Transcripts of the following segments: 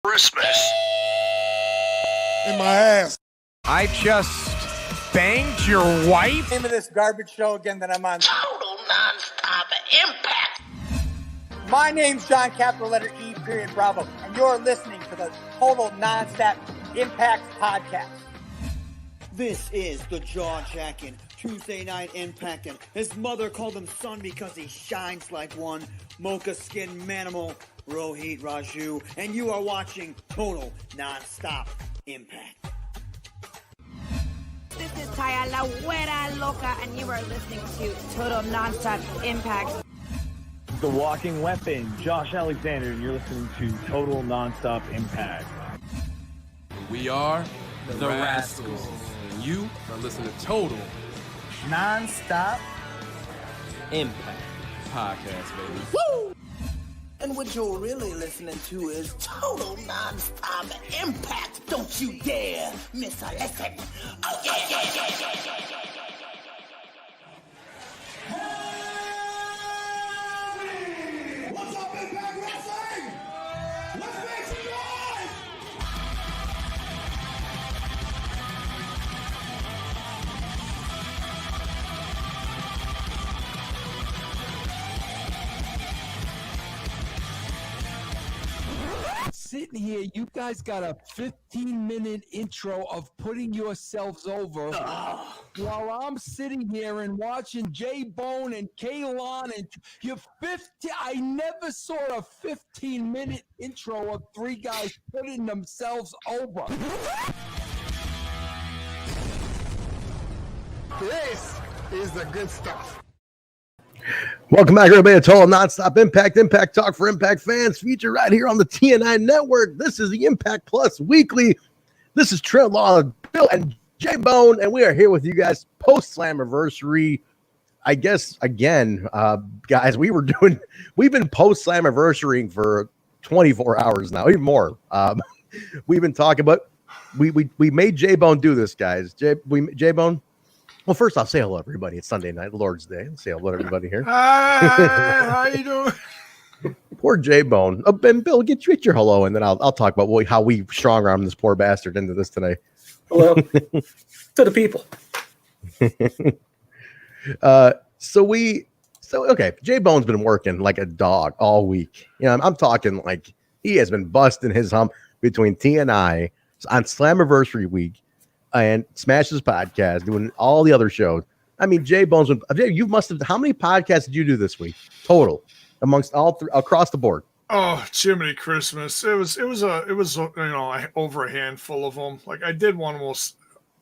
Christmas. In my ass. I just banged your wife? Name of this garbage show again that I'm on. Total Nonstop Impact. My name's John, capital letter E, period, Bravo, and you're listening to the Total Nonstop Impact podcast. This is the jaw-jacking Tuesday Night Impactin'. His mother called him son because he shines like one. Mocha Skin Manimal, Rohit Raju, and you are watching Total Nonstop Impact. This is Taya La Güera Loca, and you are listening to Total Nonstop Impact. The Walking Weapon, Josh Alexander, and you're listening to Total Nonstop Impact. We are the Rascals, and you are listening to Total Nonstop Impact Podcast, baby. Woo! And what you're really listening to is Total Nonstop Impact. Don't you dare miss a listen. Oh yeah, yeah, yeah, yeah, yeah, yeah. What's up, Impact Wrestling? Let's make some noise! Sitting here, you guys got a 15-minute intro of putting yourselves over while I'm sitting here and watching J-Bone and Kaylon and you're 50. I never saw a 15-minute intro of three guys putting themselves over. This is the good stuff. Welcome back, everybody, to Total Nonstop Impact, Impact Talk for Impact fans, featured right here on the TNI Network. This is the Impact Plus Weekly. This is Trent Law, Bill, and J-Bone, and we are here with you guys post-Slammiversary. I guess, again, guys, we've been post-Slammiversarying for 24 hours now, even more. We've been talking about, we made J-Bone do this, guys. J-Bone. Well, first off, say hello, everybody. It's Sunday night, Lord's Day. Say hello to everybody here. Hi, how you doing? Poor J-Bone. And Bill, get your hello, and then I'll talk about how we strong-arm this poor bastard into this today. Hello to the people. Okay, J-Bone's been working like a dog all week. You know, I'm talking like he has been busting his hump between TNI on Slammiversary week and Smash's podcast, doing all the other shows. I mean, J-Bone's, you must have, how many podcasts did you do this week total amongst all three across the board? Oh, Jiminy Christmas. It was over a handful of them. Like I did one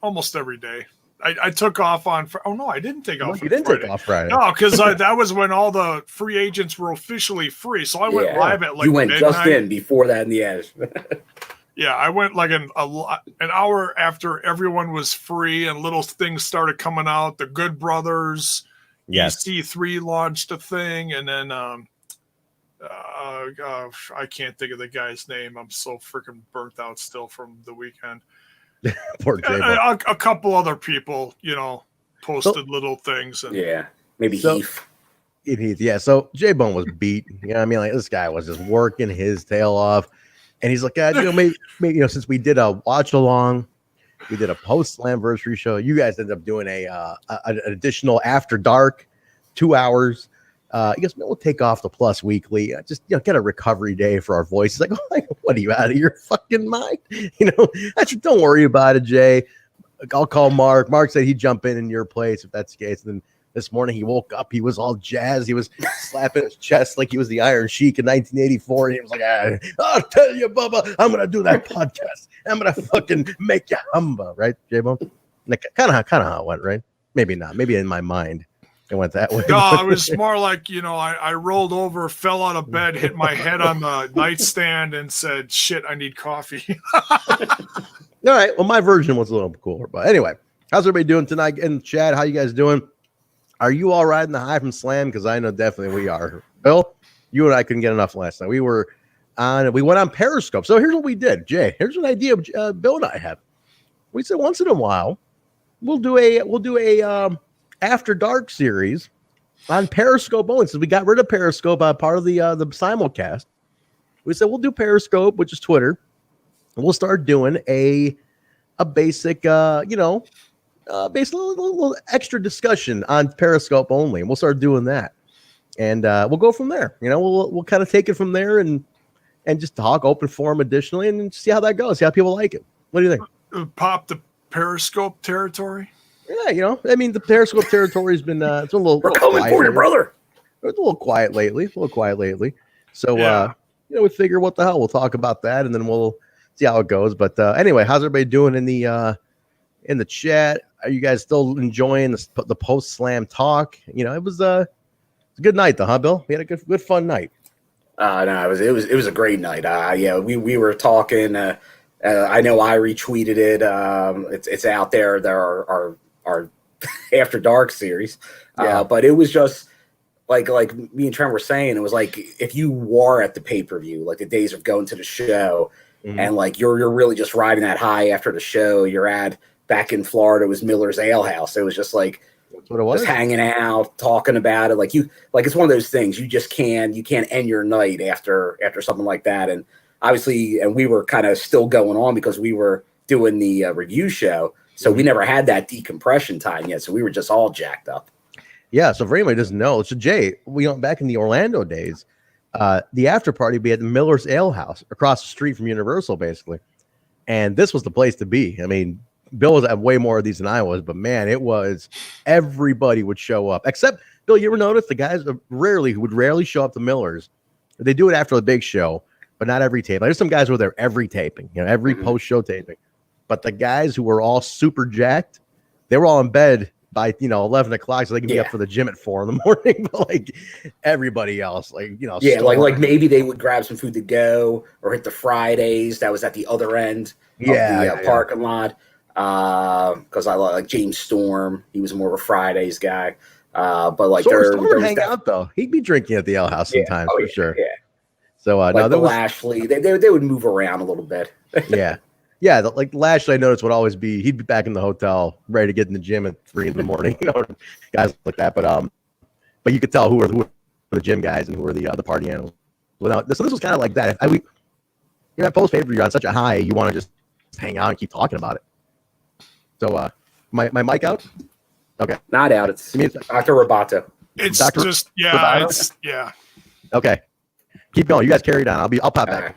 almost every day. I took off on, I didn't take off. You didn't Friday. Take off Friday. No, because that was when all the free agents were officially free. So I went live at like you went midnight. just in before that in the end. Yeah, I went like an hour after everyone was free and little things started coming out. The Good Brothers, yes. EC3 launched a thing, and then I can't think of the guy's name. I'm so freaking burnt out still from the weekend. Poor J-Bone. A couple other people, posted little things. And, maybe Heath. Yeah, so J-Bone was beat. You know what I mean? Like this guy was just working his tail off. And he's like, maybe since we did a watch along, we did a post-Slammiversary show. You guys ended up doing an additional after dark, 2 hours. He goes, we'll take off the Plus Weekly, just get a recovery day for our voices. Like, what are you out of your fucking mind? I said, don't worry about it, Jay. I'll call Mark. Mark said he'd jump in your place if that's the case. And then this morning he woke up, he was all jazzed. He was slapping his chest like he was the Iron Sheik in 1984. And he was like, I'll tell you, Bubba, I'm going to do that podcast. I'm going to fucking make you humble, right, J-Bone? Like, kind of how it went, right? Maybe not. Maybe in my mind it went that way. No, it was more like, I rolled over, fell out of bed, hit my head on the nightstand and said, shit, I need coffee. All right. Well, my version was a little cooler. But anyway, how's everybody doing tonight in the chat? How you guys doing? Are you all riding the high from Slam? Because I know definitely we are. Bill, you and I couldn't get enough last night. We went on Periscope. So here's what we did. Jay, here's an idea Bill and I have. We said once in a while, we'll do a After Dark series on Periscope only. So we got rid of Periscope, part of the simulcast. We said we'll do Periscope, which is Twitter, we'll start doing a basic, basic little extra discussion on Periscope only. And we'll start doing that. And we'll go from there. We'll kind of take it from there and just talk open forum additionally and see how that goes. See how people like it. What do you think? Pop the Periscope territory. Yeah, the Periscope territory has been it's a little. We're coming for you, brother. It's a little quiet lately. So we figure what the hell, we'll talk about that and then we'll see how it goes. But anyway, how's everybody doing in the chat? Are you guys still enjoying the post slam talk? It was a good night, though, huh, Bill? We had a good fun night. No, it was a great night. We were talking. I know I retweeted it. It's out there. There are our After Dark series. But it was just like me and Trent were saying. It was like if you were at the pay-per-view, like the days of going to the show, and like you're really just riding that high after the show. You're at back in Florida. It was Miller's Ale House. It was just like. That's what it was. Just hanging out, talking about it. Like it's one of those things you can't end your night after something like that. And obviously, and we were kind of still going on because we were doing the review show. So we never had that decompression time yet. So we were just all jacked up. Yeah. So for anybody who doesn't know, so Jay, we went back in the Orlando days. The after party would be at the Miller's Ale House across the street from Universal, basically. And this was the place to be. I mean, Bill was at way more of these than I was, but man, it was everybody would show up. Except Bill, you ever notice the guys would rarely show up to Miller's. They do it after the big show, but not every tape. There's some guys who are there every taping, every post show taping. But the guys who were all super jacked, they were all in bed by 11 o'clock, so they could be up for the gym at 4 a.m. But like everybody else, like maybe they would grab some food to go or hit the Fridays. That was at the other end of the parking lot. Because I like James Storm, he was more of a Fridays guy. But like Storm would hang out though. He'd be drinking at the Ale House sometimes for sure. Yeah. So like the Lashley, they would move around a little bit. Yeah. Like Lashley, I noticed would always be. He'd be back in the hotel, ready to get in the gym at 3 a.m, guys like that. But you could tell who were the gym guys and who were the party animals. So this was kind of like that. That post pay per view on such a high, you want to just hang out and keep talking about it. So, my mic out? Okay. Not out. It's Dr. Roboto. It's Dr. just, Okay. Keep going. You guys carry it on. I'll pop back.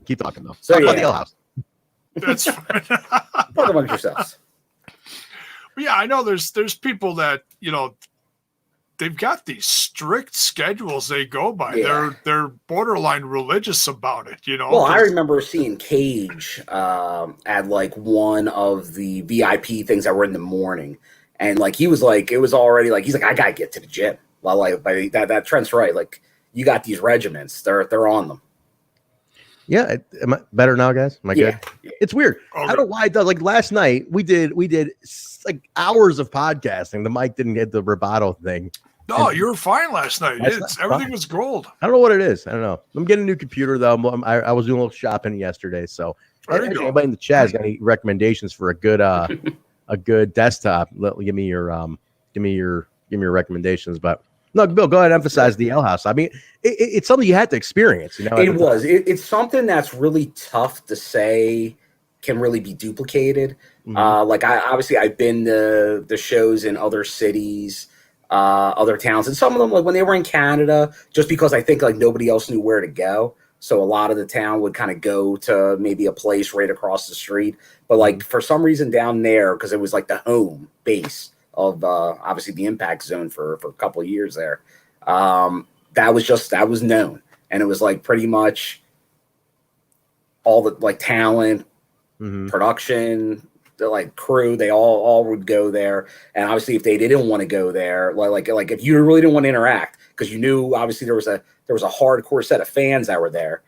Keep talking, though. So, Talk about the Ale House. That's fine. Talk amongst yourselves. But yeah, I know there's people that, they've got these strict schedules they go by. Yeah. They're borderline religious about it, Well, I remember seeing Cage at like one of the VIP things that were in the morning, and like he was like, it was already like he's like, I gotta get to the gym. Well, like that Trent's right. Like you got these regiments, they're on them. Yeah, am I better now, guys? Am I good? Yeah. It's weird. I don't know why it does. Like last night, we did like hours of podcasting. The mic didn't get the Roboto thing. No, you were fine last night. Everything was gold. I don't know what it is. I don't know. I'm getting a new computer though. I was doing a little shopping yesterday. So anybody in the chat has got any recommendations for a good desktop? Give me your recommendations. But no, Bill, go ahead and emphasize the Ale House. I mean, it's something you had to experience. It's something that's really tough to say can really be duplicated. Like I've been to the shows in other cities. Other towns, and some of them, like when they were in Canada, just because I think like nobody else knew where to go, so a lot of the town would kind of go to maybe a place right across the street. But like for some reason down there, because it was like the home base of obviously the Impact Zone for a couple of years there, that was known, and it was like pretty much all the like talent, production. The like crew, they all would go there, and obviously if they didn't want to go there, like if you really didn't want to interact, because you knew obviously there was a hardcore set of fans that were there,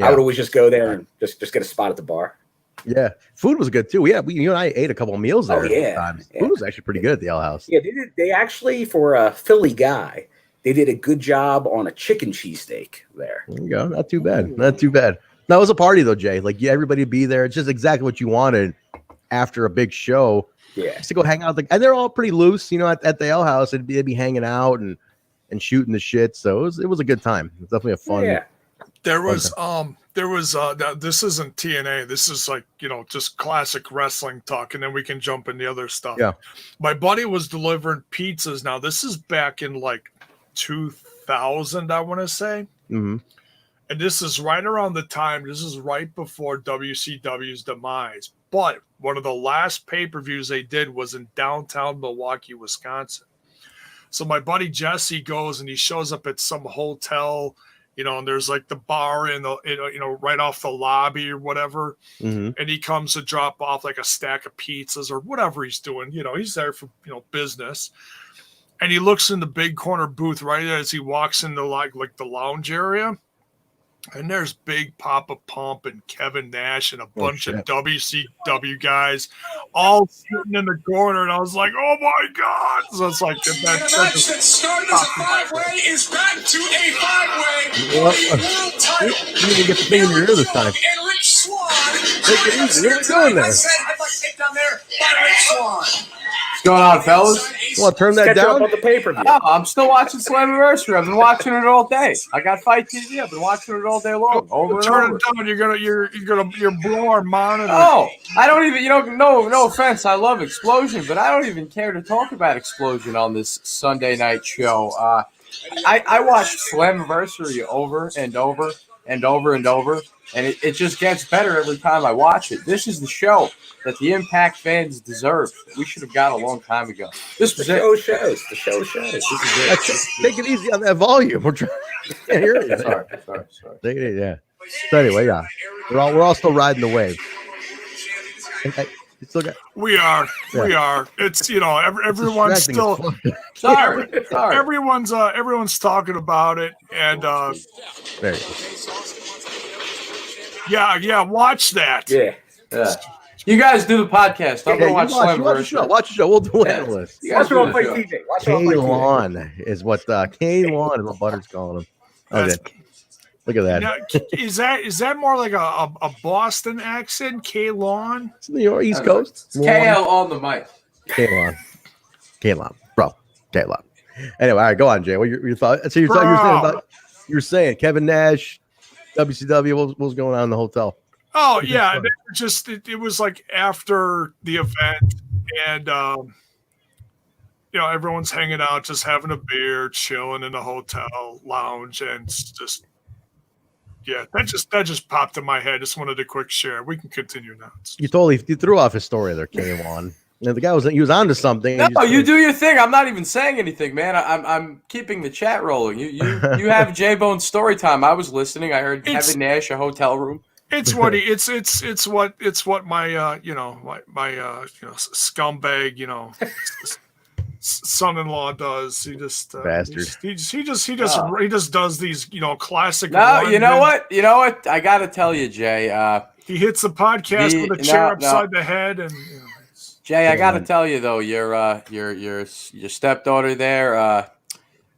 I would always just go there and just get a spot at the bar. Yeah, food was good too. You and I ate a couple of meals there. Food was actually pretty good at the Ale House. Yeah, they actually, for a Philly guy, they did a good job on a chicken cheesesteak there. There you go. Not too bad. That was a party though, Jay. Like everybody would be there. It's just exactly what you wanted. After a big show, just to go hang out, and they're all pretty loose, at the Ale House. They'd be hanging out and shooting the shit. So it was a good time. It was definitely a There was this isn't TNA. This is like, just classic wrestling talk, and then we can jump in the other stuff. Yeah. My buddy was delivering pizzas. Now this is back in like 2000, I want to say. Mm-hmm. And this is right around the time, this is right before WCW's demise. But one of the last pay-per-views they did was in downtown Milwaukee, Wisconsin. So my buddy Jesse goes and he shows up at some hotel, and there's like the bar in the, right off the lobby or whatever. Mm-hmm. And he comes to drop off like a stack of pizzas or whatever he's doing. He's there for, business. And he looks in the big corner booth right as he walks into like the lounge area. And there's Big Papa Pump and Kevin Nash and a bunch of WCW guys all sitting in the corner. And I was like, oh, my God. So it's like the match that started as a five-way is back to a five-way. World title. You didn't get the thing in your ear this time. And Rich Swann. Take it easy. What are you doing there? I said headlock takedown there by Rich Swann. What's going on, fellas? You want to turn that down? On the pay-per-view. Oh, I'm still watching Slammiversary. I've been watching it all day. I got Fight TV. I've been watching it all day long. Over and turn over. it down. You're blow our monitor. Oh, I don't even. No offense. I love Xplosion, but I don't even care to talk about Xplosion on this Sunday night show. I watched Slammiversary over and over and over and over, and it just gets better every time I watch it. This is the show that the Impact fans deserve. We should have got a long time ago. This was the show shows. The show shows. This is it. Take it easy on that volume. We're trying to hear you. Sorry. Take it easy, yeah. So anyway, yeah, we're all still riding the wave. We are. It's everyone's still. Sorry. Everyone's talking about it, and there you go. yeah. Watch that. Yeah. You guys do the podcast. I'm gonna watch Slammiversary. Watch the show. We'll do analysts. You guys watch it on TV. K-Lon is what K-Lon is what Butter's calling him. Okay. Look at that. Now, is that more like a Boston accent, K-Lon? It's New York, East Coast. It's KL on the mic. K-Lon, bro. K-Lon. Anyway, all right, go on, Jay. What your thought? So you're saying Kevin Nash, WCW. What was going on in the hotel? Oh yeah, it was like after the event, and everyone's hanging out, just having a beer, chilling in the hotel lounge, and just. Yeah, that just popped in my head. Just wanted a quick share. We can continue now. You threw off his story there, K-Lon. The guy was onto something. No, you do your thing. I'm not even saying anything, man. I'm keeping the chat rolling. You have J-Bone story time. I was listening. I heard Kevin Nash, a hotel room. It's what my scumbag son-in-law does. He just bastard. He just does these classic. No, you know what? I gotta tell you, Jay. He hits the podcast with a chair upside the head, and Jay, I gotta tell you though, your stepdaughter there,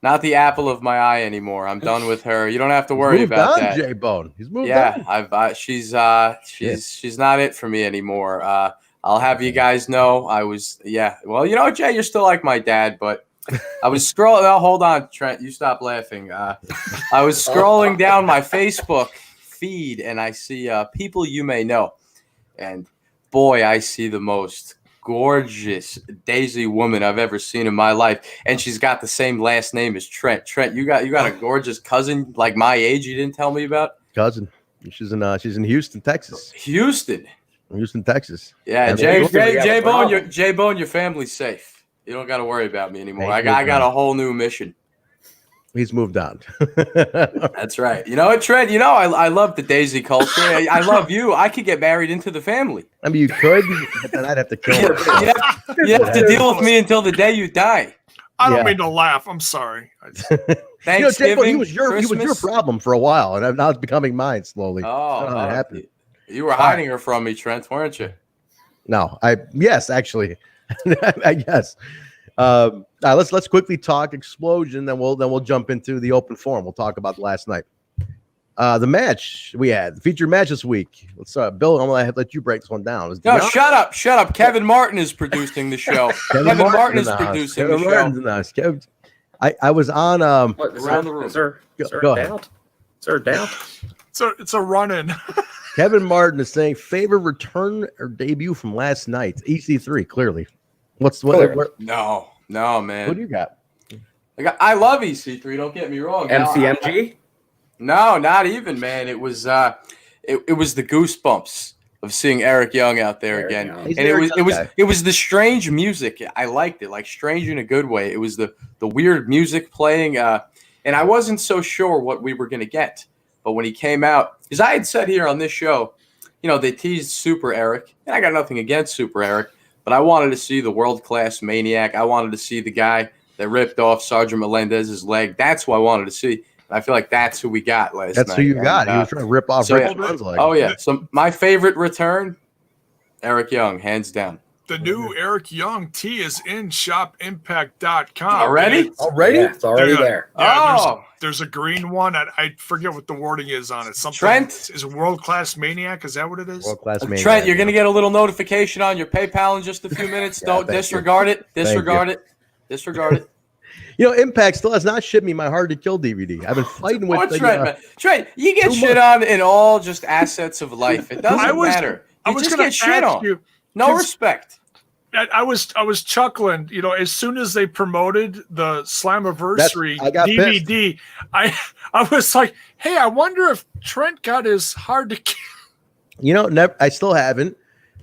not the apple of my eye anymore. I'm done with her. You don't have to worry about that. J-Bone. He's moved on. Yeah, she's not it for me anymore. I'll have you guys know well, Jay, you're still like my dad, but I was scrolling. Oh, hold on, Trent, you stop laughing. I was scrolling down my Facebook feed and I see people you may know. And boy, I see the most gorgeous Daisy woman I've ever seen in my life. And she's got the same last name as Trent. Trent, you got a gorgeous cousin like my age you didn't tell me about? Cousin. She's in Houston, Texas. Houston, Texas. Yeah, J-Bone, your family's safe. You don't got to worry about me anymore. I got a whole new mission. He's moved on. That's right. You know what, Trent? I love the Daisy culture. I love you. I could get married into the family. I mean, you could, but then I'd have to kill her. You have to deal with me until the day you die. I don't mean to laugh. I'm sorry. Thanksgiving, he was your problem for a while, and now it's becoming mine slowly. Oh, that happened. You were hiding her from me, Trent, weren't you? No, yes, actually, I guess. Let's quickly talk Xplosion, then we'll jump into the open forum. We'll talk about last night. The match we had, the featured match this week. Let's Bill. I'm gonna let you break this one down. No, shut up. Kevin Martin is producing the show. Kevin Martin is producing the show. I was on around the room. Is there a doubt? It's a run-in. Kevin Martin is saying favorite return or debut from last night. EC3, clearly. What? No, man. What do you got? I love EC3. Don't get me wrong. MCMG? No, not even, man. It was it was the goosebumps of seeing Eric Young out there again, and it was the strange music. I liked it, like strange in a good way. It was the weird music playing, and I wasn't so sure what we were gonna get. But when he came out, because I had said here on this show, they teased Super Eric, and I got nothing against Super Eric, but I wanted to see the world-class maniac. I wanted to see the guy that ripped off Sergeant Melendez's leg. That's who I wanted to see. And I feel like that's who we got last night. That's who you got. He was trying to rip off Rick Young's leg. Oh, yeah. So my favorite return, Eric Young, hands down. The new Eric Young tee is in shopimpact.com. Already? Yeah, it's already there. Yeah, there's a green one. I forget what the wording is on it. Something Trent? is world-class maniac. Is that what it is? World-class maniac. Trent, you're going to get a little notification on your PayPal in just a few minutes. Don't disregard it. Disregard it. Disregard it. Impact still has not shipped me my Hard to Kill DVD. I've been fighting with Trent, man. Trent, you get shit on in all just assets of life. It doesn't matter. I was just going get to shit ask on. you. No respect. I was chuckling, as soon as they promoted the Slammiversary DVD, I was like, hey, I wonder if Trent got his Hard to Kill. I still haven't.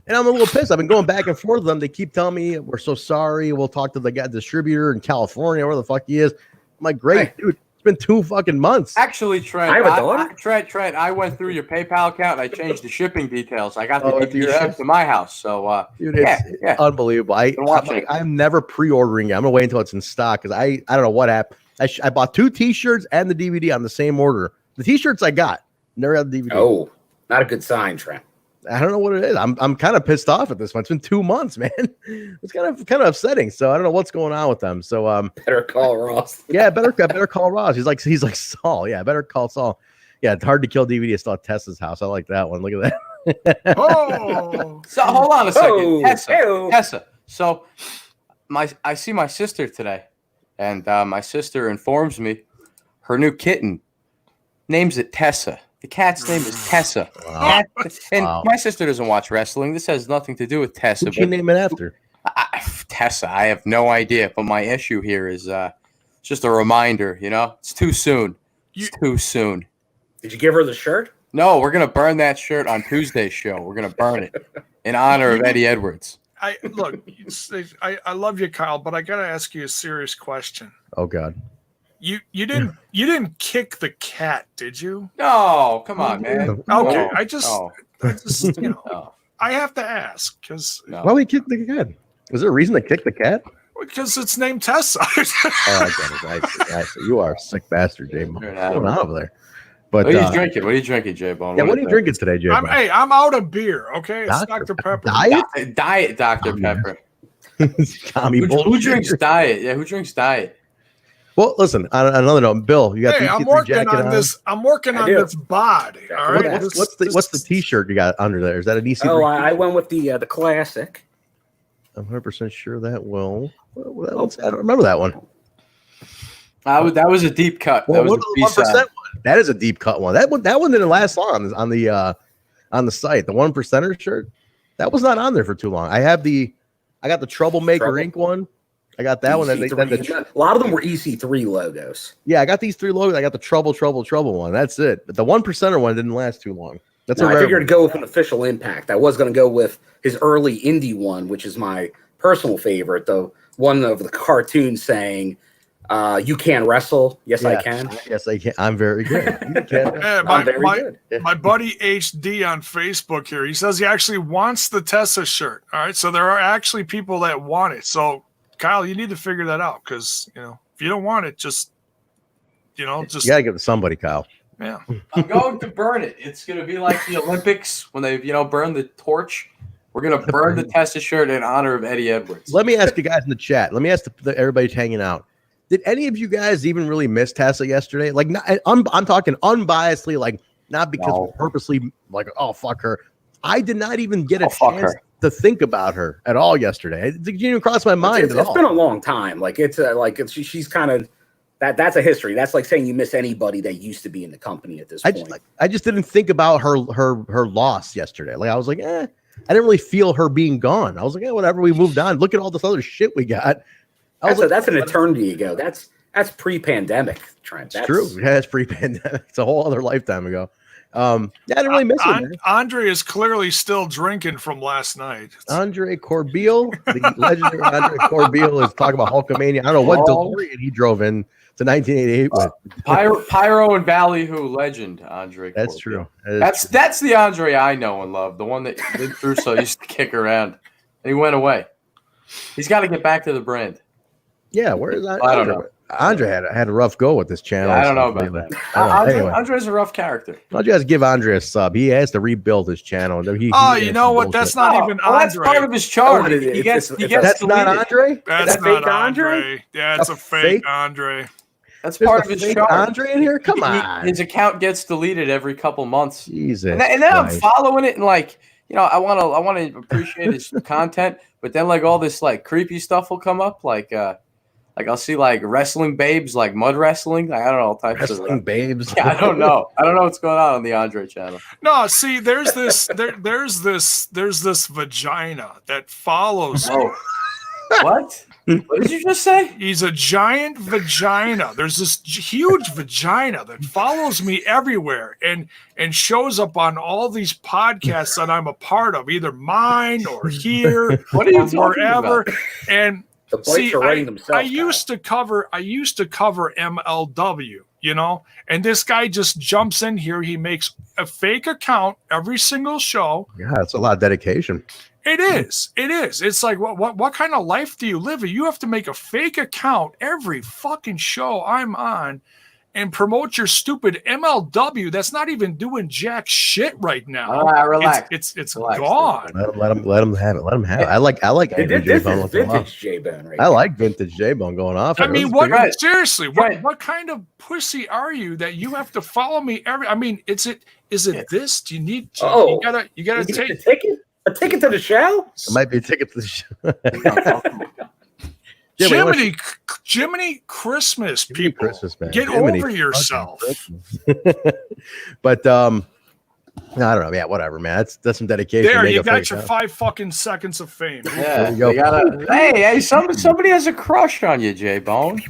And I'm a little pissed. I've been going back and forth with them. They keep telling me, we're so sorry. We'll talk to the guy distributor in California, where the fuck he is. I'm like, great, dude. It's been 2 fucking months. Actually, Trent, I have a daughter. Trent, I went through your PayPal account and I changed the shipping details. I got the DVD shipped to my house. So, dude, it's unbelievable. I'm never pre-ordering it. I'm gonna wait until it's in stock because I don't know what happened. I bought 2 T-shirts and the DVD on the same order. The T-shirts I got, never had the DVD. Oh, not a good sign, Trent. I don't know what it is. I'm kind of pissed off at this one. It's been 2 months, man. It's kind of upsetting. So I don't know what's going on with them. So better call Ross. Yeah, better call Ross. He's like Saul. Yeah, better call Saul. Yeah, it's Hard to Kill DVD. It's still at Tessa's house. I like that one. Look at that. So hold on a second, Oh. Tessa. So I see my sister today, and my sister informs me her new kitten names it Tessa. The cat's name is Tessa. Wow. And my sister doesn't watch wrestling. This has nothing to do with Tessa. What'd you name it after? Tessa. I have no idea. But my issue here is just a reminder, It's too soon. It's too soon. Did you give her the shirt? No, we're going to burn that shirt on Tuesday's show. We're going to burn it in honor of Eddie Edwards. I love you, Kyle, but I got to ask you a serious question. Oh, God. You didn't kick the cat, did you? No, come on, man. Okay, No. I just I have to ask because Why would he kick the cat? Was there a reason to kick the cat? Because it's named Tessa. Oh, I get it. I see. You are a sick bastard, J-Bone. What's going on over there? But What are you drinking? What are you drinking, J-Bone? Yeah, what are you drinking today, J-Bone? I'm out of beer. Okay, it's Dr. Pepper. Diet Dr. Pepper. Tommy Who drinks diet? Yeah, who drinks diet? Well, listen. On another note, Bill, you got the I'm working on this. I'm working on this bod. All right. What's the T-shirt you got under there? Is that an EC3? Oh, I went with the classic. I'm 100% sure that will. I don't remember that one. That was a deep cut. Well, that was the 1% one. That is a deep cut one. That one didn't last long on the site. The 1%er shirt that was not on there for too long. I got the Troublemaker Inc. one. I got that one. A lot of them were EC3 logos. Yeah, I got these 3 logos. I got the Trouble one. That's it. But the 1%er one didn't last too long. I figured to go with an official Impact. I was going to go with his early indie one, which is my personal favorite. The one of the cartoon saying, "You can wrestle." Yes, I can. Yes, I can. I'm very good. You can. My buddy HD on Facebook here. He says he actually wants the Tessa shirt. All right, so there are actually people that want it. So Kyle, you need to figure that out because if you don't want it, just you gotta give it to somebody, Kyle. Yeah, I'm going to burn it. It's going to be like the Olympics when they burn the torch. We're going to burn the Tessa shirt in honor of Eddie Edwards. Let me ask you guys in the chat. Let me ask everybody hanging out. Did any of you guys even really miss Tessa yesterday? Like, I'm talking unbiasedly, like not because we're purposely like, oh fuck her. I did not even get a chance to think about her at all yesterday. It didn't even cross my mind at all. It's been a long time. Like she's kind of That's a history. That's like saying you miss anybody that used to be in the company at this point. I just didn't think about her loss yesterday. Like I was like, I didn't really feel her being gone. I was like, whatever. We moved on. Look at all this other shit we got. That's an eternity ago. That's pre-pandemic, Trent. That's true. Yeah, it's pre-pandemic. It's a whole other lifetime ago. I didn't really miss it. Andre is clearly still drinking from last night. Andre Corbeil, the legendary Andre Corbeil, is talking about Hulkamania. I don't know what DeLorean he drove in to 1988 with. Pyro and Ballyhoo legend Andre. That's Corbeil. true. That's the Andre I know and love. The one that Vince Russo used to kick around, and he went away. He's got to get back to the brand. Yeah, where is Andre? I don't know. Andre had a rough go with this channel. Yeah, I don't know about that. Andre's a rough character. Why don't you guys give Andre a sub? He has to rebuild his channel. You know what? That's not even Andre. That's part of his charm. That's not Andre? That's not Andre. Yeah, it's a fake Andre. That's part of his charm. Andre in here? Come on. His account gets deleted every couple months. Jesus. And then I'm following it and like, I want to appreciate his content, but then like all this like creepy stuff will come up, like I'll see like wrestling babes, like mud wrestling. I don't know, all types of wrestling babes. Yeah, I don't know what's going on the Andre channel. No, see, there's this vagina that follows. Oh, what? What did you just say? He's a giant vagina. There's this huge vagina that follows me everywhere and shows up on all these podcasts that I'm a part of, either mine or here what are you or wherever. About? And the bites are writing themselves. I used to cover MLW, and this guy just jumps in here. He makes a fake account every single show. Yeah, it's a lot of dedication. It is. It's like, what kind of life do you live? You have to make a fake account every fucking show I'm on and promote your stupid MLW that's not even doing jack shit right now. All right, relax. It's relax, gone. Let him have it. Let him have it. I like angry J-Bone. Vintage J-Bone, right? I like vintage J-Bone going off. I mean, seriously, what kind of pussy are you that you have to follow me every? I mean, is it this? Do you need? You gotta take a ticket. A ticket to the show? It might be a ticket to the show. Jiminy Christmas, people. Christmas, man. Get over yourself. But I don't know. Yeah, whatever, man. That's some dedication. There, you got your 5 fucking seconds of fame. Yeah, you gotta, hey, somebody has a crush on you, J-Bone.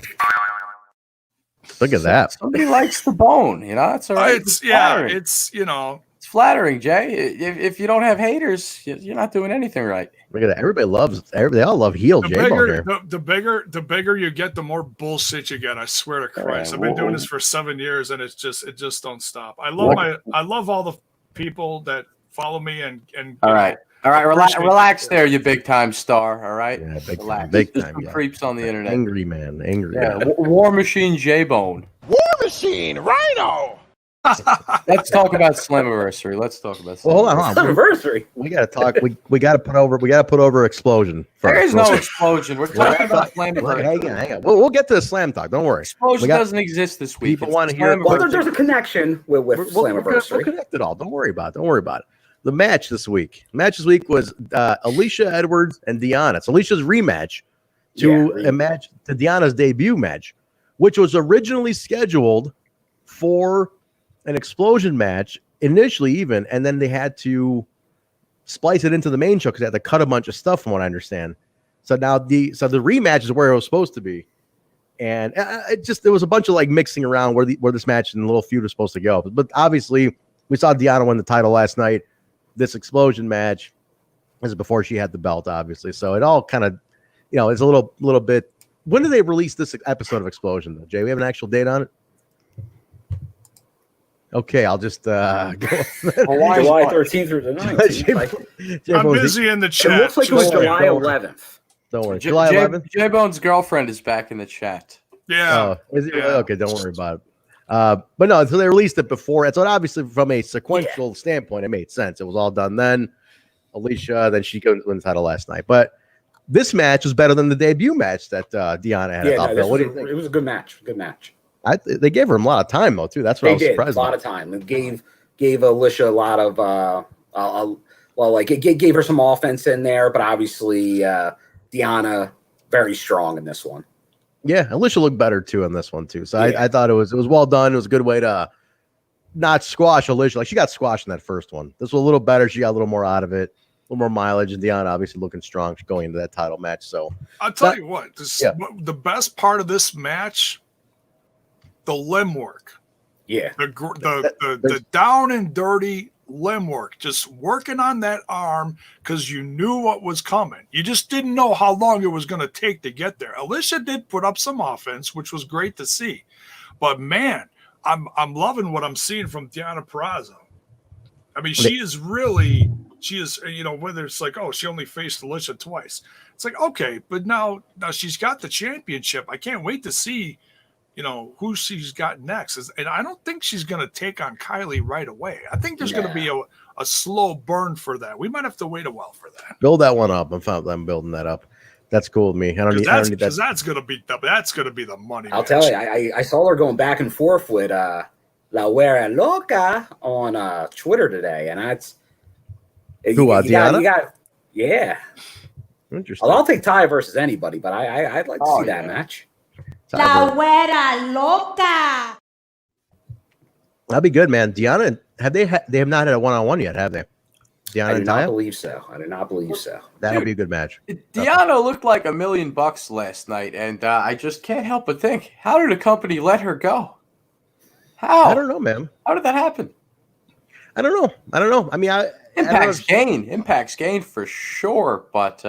Look at that. Somebody likes the bone. That's all right. It's flattering, Jay. If you don't have haters, you're not doing anything right. Look at that. They all love heel J-Bone here. The bigger you get, the more bullshit you get. I swear to Christ. I've been doing this for 7 years and it just don't stop. I love all the people that follow me and all right. Relax there, you big time star. All right. Yeah, big time. Creeps on the internet. Angry man. War Machine J-Bone. War Machine Rhino. Let's talk about Slammiversary. Well, hold on. Slammiversary. We got to talk. We got to put over Xplosion. There is no Xplosion. We're talking about Slammiversary. Hang on. We'll get to the slam talk. Don't worry. Xplosion doesn't exist this week. People want to hear. Well, there's a connection with Slammiversary. We'll connect it all. Don't worry about it. The match this week. Was Alisha Edwards and Deonna. It's Alicia's rematch to Deonna's debut match, which was originally scheduled for an Xplosion match initially, and then they had to splice it into the main show because they had to cut a bunch of stuff, from what I understand. So now the rematch is where it was supposed to be, and there was a bunch of like mixing around where this match and the little feud was supposed to go. But obviously, we saw Deonna win the title last night. This Xplosion match is before she had the belt, obviously. So it all kind of, it's a little bit. When did they release this episode of Xplosion, though, Jay? We have an actual date on it. Okay, I'll just go. July 13th through the 19th. I'm busy in the chat. It looks like it was July 11th. Don't worry. July 11th? J-Bone's girlfriend is back in the chat. Yeah. Is it? Yeah. Okay, don't worry about it. But no, so they released it before. So obviously, from a sequential standpoint, it made sense. It was all done then. Alisha, then she won the title last night. But this match was better than the debut match that Deonna had. What do you think? It was a good match. They gave her a lot of time though too. That's what I was surprised. A lot of time. It gave Alisha a lot of it gave her some offense in there, but obviously Deonna very strong in this one. Yeah, Alisha looked better too on this one too. So Yeah. I thought it was well done. It was a good way to not squash Alisha. Like she got squashed in that first one. This was a little better. She got a little more out of it, a little more mileage. And Deonna obviously looking strong going into that title match. So I'll tell you what, the best part of this match, the limb work. Yeah. The down and dirty limb work, just working on that arm because you knew what was coming. You just didn't know how long it was going to take to get there. Alisha did put up some offense, which was great to see. But man, I'm loving what I'm seeing from Deonna Purrazzo. I mean, she is, whether it's like, oh, she only faced Alisha twice. It's like, okay, but now she's got the championship. I can't wait to see, who she's got next. And I don't think she's going to take on Kylie right away. I think there's going to be a slow burn for that. We might have to wait a while for that. Build that one up. I'm building that up. That's cool with me. I don't need that. That's going to be the money. I'll tell you, I saw her going back and forth with La Güera Loca on Twitter today, and that's Deonna? Yeah. Interesting. I'll take Ty versus anybody, but I'd like to see that match. La Güera Loca. That'd be good, man. Deonna, they have not had a one-on-one yet, have they? Deonna I do and not Taya? believe so. I do not believe so. That'll be a good match. Deonna looked like $1 million last night, and I just can't help but think, how did the company let her go? How? I don't know, man. How did that happen? I don't know. I mean, Impact's gain for sure, but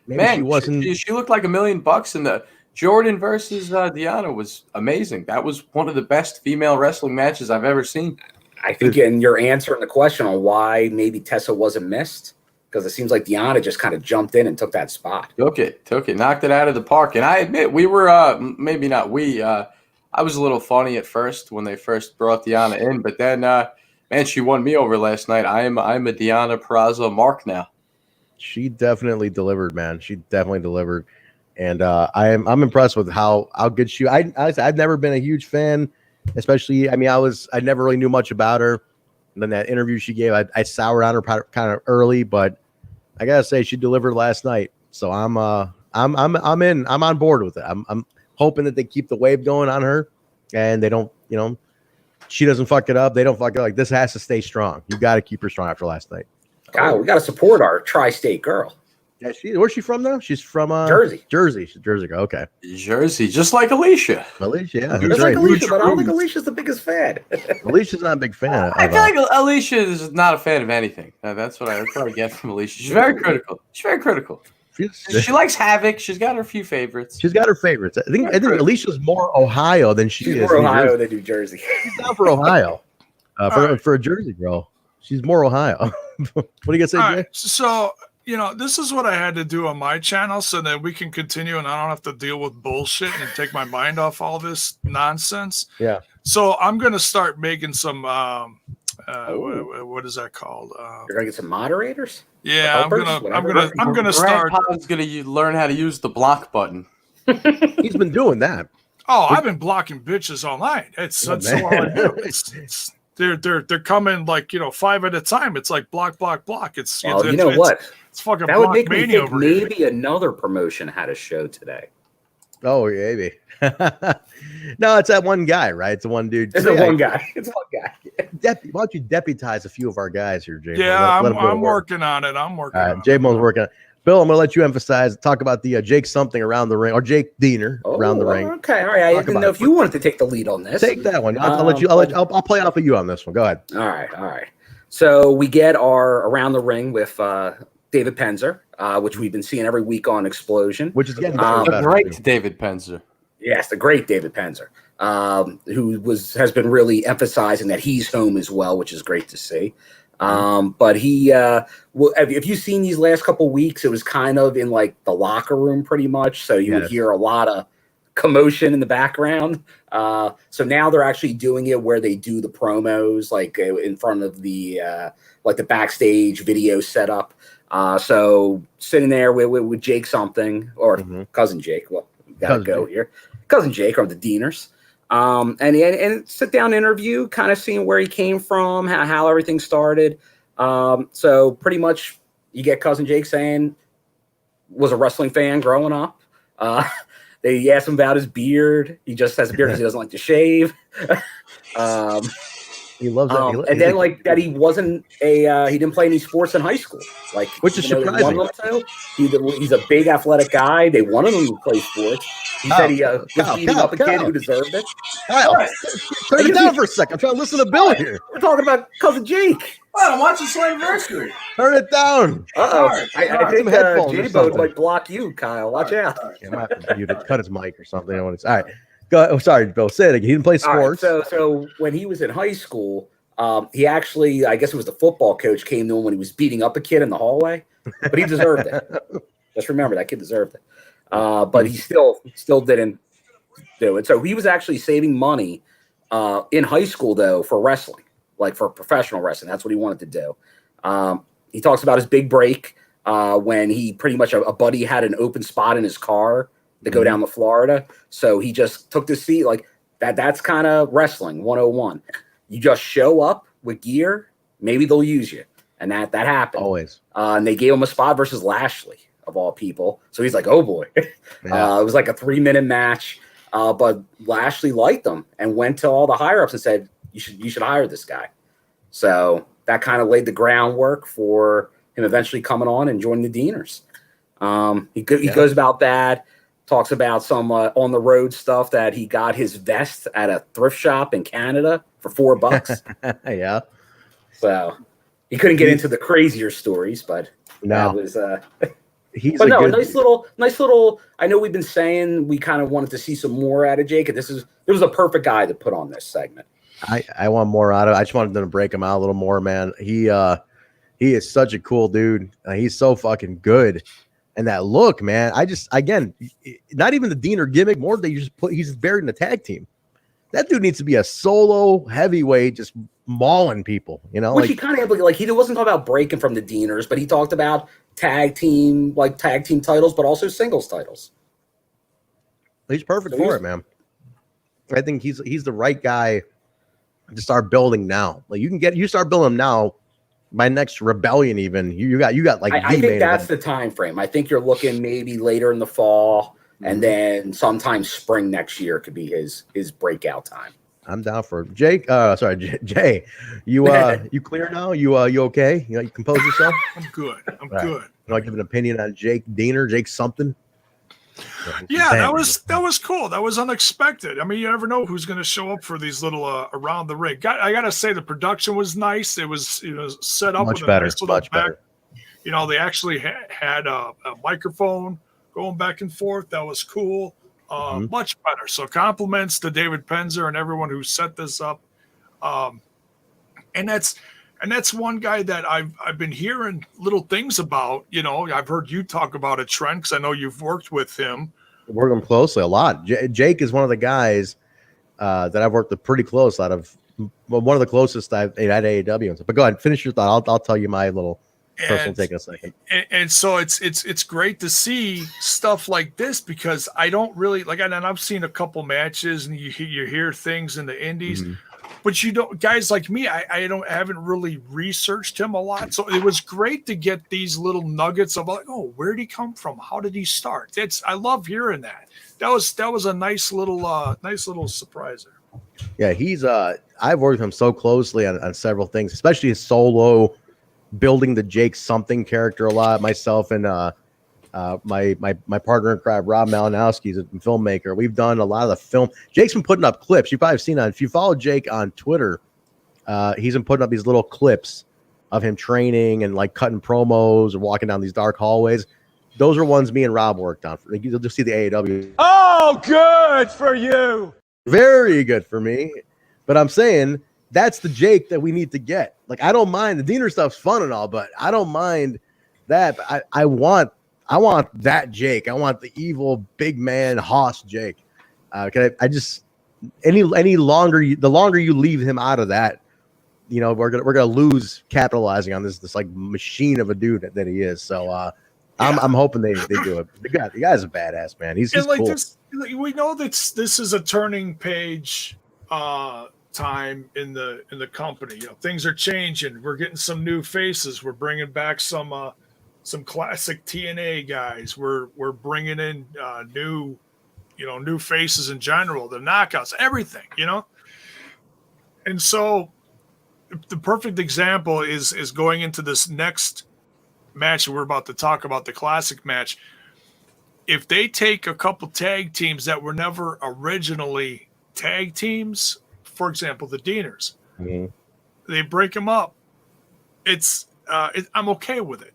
man, she wasn't. She looked like $1 million, and the Jordan versus Deonna was amazing. That was one of the best female wrestling matches I've ever seen. I think you're answering the question on why maybe Tessa wasn't missed, because it seems like Deonna just kind of jumped in and took that spot. Took it, knocked it out of the park. And I admit, we were maybe not we. I was a little funny at first when they first brought Deonna in, but then man, she won me over last night. I'm a Deonna Purrazzo mark now. She definitely delivered, man. She definitely delivered, and I'm impressed with how good she. I've never been a huge fan, especially. I mean, I never really knew much about her. And then that interview she gave, I soured on her kind of early, but I gotta say she delivered last night. So I'm on board with it. I'm hoping that they keep the wave going on her, and they don't, she doesn't fuck it up. They don't fuck it up. Like, this has to stay strong. You got to keep her strong after last night. God, we got to support our tri-state girl. Yeah, where's she from though? She's from Jersey. She's a Jersey girl. Okay. Jersey, just like Alisha. Yeah. Just like Alisha, but I don't think Alicia's the biggest fan. Alicia's not a big fan. I feel like Alisha is not a fan of anything. That's what I get from Alisha. She's very critical. She likes Havoc. She's got her few favorites. I think Alicia's more Ohio than she's more Ohio than New Jersey. She's down for Ohio. For a Jersey girl, she's more Ohio. What do you got to say, Jay? Right, so this is what I had to do on my channel so that we can continue and I don't have to deal with bullshit and take my mind off all this nonsense. Yeah. So I'm gonna start making some. What is that called? You're gonna get some moderators. Yeah, I'm gonna start. Grandpa's gonna learn how to use the block button. He's been doing that. Oh, I've been blocking bitches all night. That's all I do. They're coming like 5 at a time. It's like block. It's you know what? It's fucking that would make block me mania think over maybe here. another promotion had a show today. Oh, maybe. No, it's that one guy, right? It's the one dude. It's one guy. Why don't you deputize a few of our guys here, Jay? Yeah, I'm working on it. I'm working on it. Jay Bone's working on it. Bill, I'm going to let you talk about the Jake something around the ring, or Jake Diener around the ring. Okay, all right. I didn't know if you wanted to take the lead on this. Take that one. I'll let you. I'll play off of you on this one. Go ahead. All right. So we get our around the ring with David Penzer, which we've been seeing every week on Xplosion. Which is getting the great David Penzer. Yes, the great David Penzer, who has been really emphasizing that he's home as well, which is great to see. But he, if you've seen these last couple weeks, it was kind of in like the locker room pretty much. So you would hear a lot of commotion in the background. So now they're actually doing it where they do the promos like in front of the like the backstage video setup. So sitting there with Jake something or cousin Jake. Well, we gotta go here. Cousin Jake or the Dieners. And sit down interview, kind of seeing where he came from, how everything started. So pretty much you get cousin Jake saying was a wrestling fan growing up. They asked him about his beard. He just has a beard because he doesn't like to shave. He loves that. And then like that, he wasn't he didn't play any sports in high school. Like, which is surprising. He's a big athletic guy. They wanted him to play sports. He said he was beating up a kid who deserved it. Kyle, turn it down for a second. I'm trying to listen to Bill here. We're talking about cousin Jake. Well, I'm watching Slammiversary. Turn it down. I think J-Bone might block you, Kyle. Watch out. Yeah, I might have to cut his mic or something. All right. Go, oh, sorry, Bill. Say it again. He didn't play sports. Right, so when he was in high school, he actually, I guess it was the football coach, came to him when he was beating up a kid in the hallway. But he deserved it. Just remember, that kid deserved it. But he still didn't do it. So he was actually saving money in high school, though, for wrestling, like for professional wrestling. That's what he wanted to do. He talks about his big break when he pretty much, a buddy had an open spot in his car to go down to Florida. So he just took the seat like that. That's kind of wrestling 101. You just show up with gear. Maybe they'll use you. And that happened. Always. And they gave him a spot versus Lashley, of all people. So he's like, oh boy. Yeah. It was like a 3-minute match. But Lashley liked him and went to all the higher ups and said, you should hire this guy. So that kind of laid the groundwork for him eventually coming on and joining the Deaners. He goes about that. Talks about some on the road stuff that he got his vest at a thrift shop in Canada for $4. Yeah. So he couldn't get into the crazier stories, but that was he's but no, nice little. I know we've been saying we kind of wanted to see some more out of Jake, and this was a perfect guy to put on this segment. I want more out of it. I just wanted them to break him out a little more, man. He is such a cool dude. He's so fucking good. And that look, man, again, not even the Diener gimmick, more they just he's buried in the tag team. That dude needs to be a solo heavyweight, just mauling people, you know? Which he kind of had, like, he wasn't talking about breaking from the Dieners, but he talked about tag team titles, but also singles titles. He's perfect for it, man. I think he's the right guy to start building now. Like, you start building him now. My next Rebellion, even you got like. I think that's the time frame. I think you're looking maybe later in the fall, and then sometime spring next year could be his breakout time. I'm down for Jake. Jay. You clear now? You okay? You compose yourself? I'm good. I'm right. good. You want to give an opinion on Jake Diener? Jake something? Yeah, that was cool. That was unexpected. I mean, you never know who's going to show up for these little around the ring. I got to say, the production was nice. It was set up much with better. A nice little Much back. better. You know, they actually had a microphone going back and forth. That was cool. Much better. So compliments to David Penzer and everyone who set this up. And that's one guy that I've been hearing little things about. You know, I've heard you talk about it, Trent, because I know you've worked with him. Worked him closely a lot. Jake is one of the guys that I've worked with pretty close. Out of one of the closest I've at AEW. But go ahead, finish your thought. I'll tell you my little personal take in a second. And so it's great to see stuff like this, because I don't really like. And I've seen a couple matches, and you hear things in the indies. But you don't, guys like me, I haven't really researched him a lot. So it was great to get these little nuggets of like, oh, where did he come from? How did he start? I love hearing that. That was a nice little surpriser. Yeah, he's I've worked with him so closely on several things, especially his solo building the Jake something character a lot. Myself and my partner in crime, Rob Malinowski, is a filmmaker. We've done a lot of the film. Jake's been putting up clips. You probably have seen if you follow Jake on Twitter, he's been putting up these little clips of him training and like cutting promos or walking down these dark hallways. Those are ones me and Rob worked on. You'll just see the AEW. Oh, good for you. Very good for me. But I'm saying that's the Jake that we need to get. Like, I don't mind the Diener stuff's fun and all, but I don't mind that. But I want that Jake. I want the evil big man Hoss Jake. I just the longer you leave him out of that, you know, we're gonna lose capitalizing on this like machine of a dude that he is. So I'm hoping they do it. The guy's a badass, man. He's like cool. We know that this is a turning page time in the company. You know, things are changing. We're getting some new faces. We're bringing back some classic TNA guys. We're bringing in new, new faces in general, the knockouts, everything, And so the perfect example is going into this next match that we're about to talk about, the classic match. If they take a couple tag teams that were never originally tag teams, for example, the Deaners, they break them up. I'm okay with it.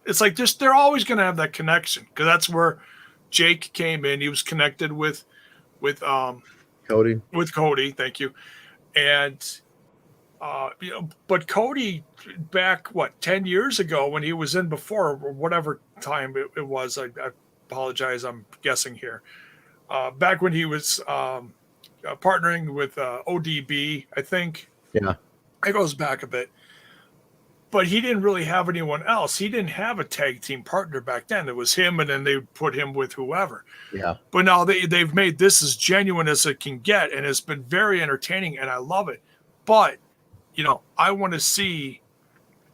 It's like they're always going to have that connection, because that's where Jake came in. He was connected with Cody. With Cody, thank you. And but Cody back 10 years ago when he was in before, or whatever time it was, I apologize, I'm guessing here. Back when he was partnering with ODB, I think. Yeah. It goes back a bit. But he didn't really have anyone else. He didn't have a tag team partner back then. It was him, and then they put him with whoever. Yeah. But now they've made this as genuine as it can get, and it's been very entertaining, and I love it. But, I want to see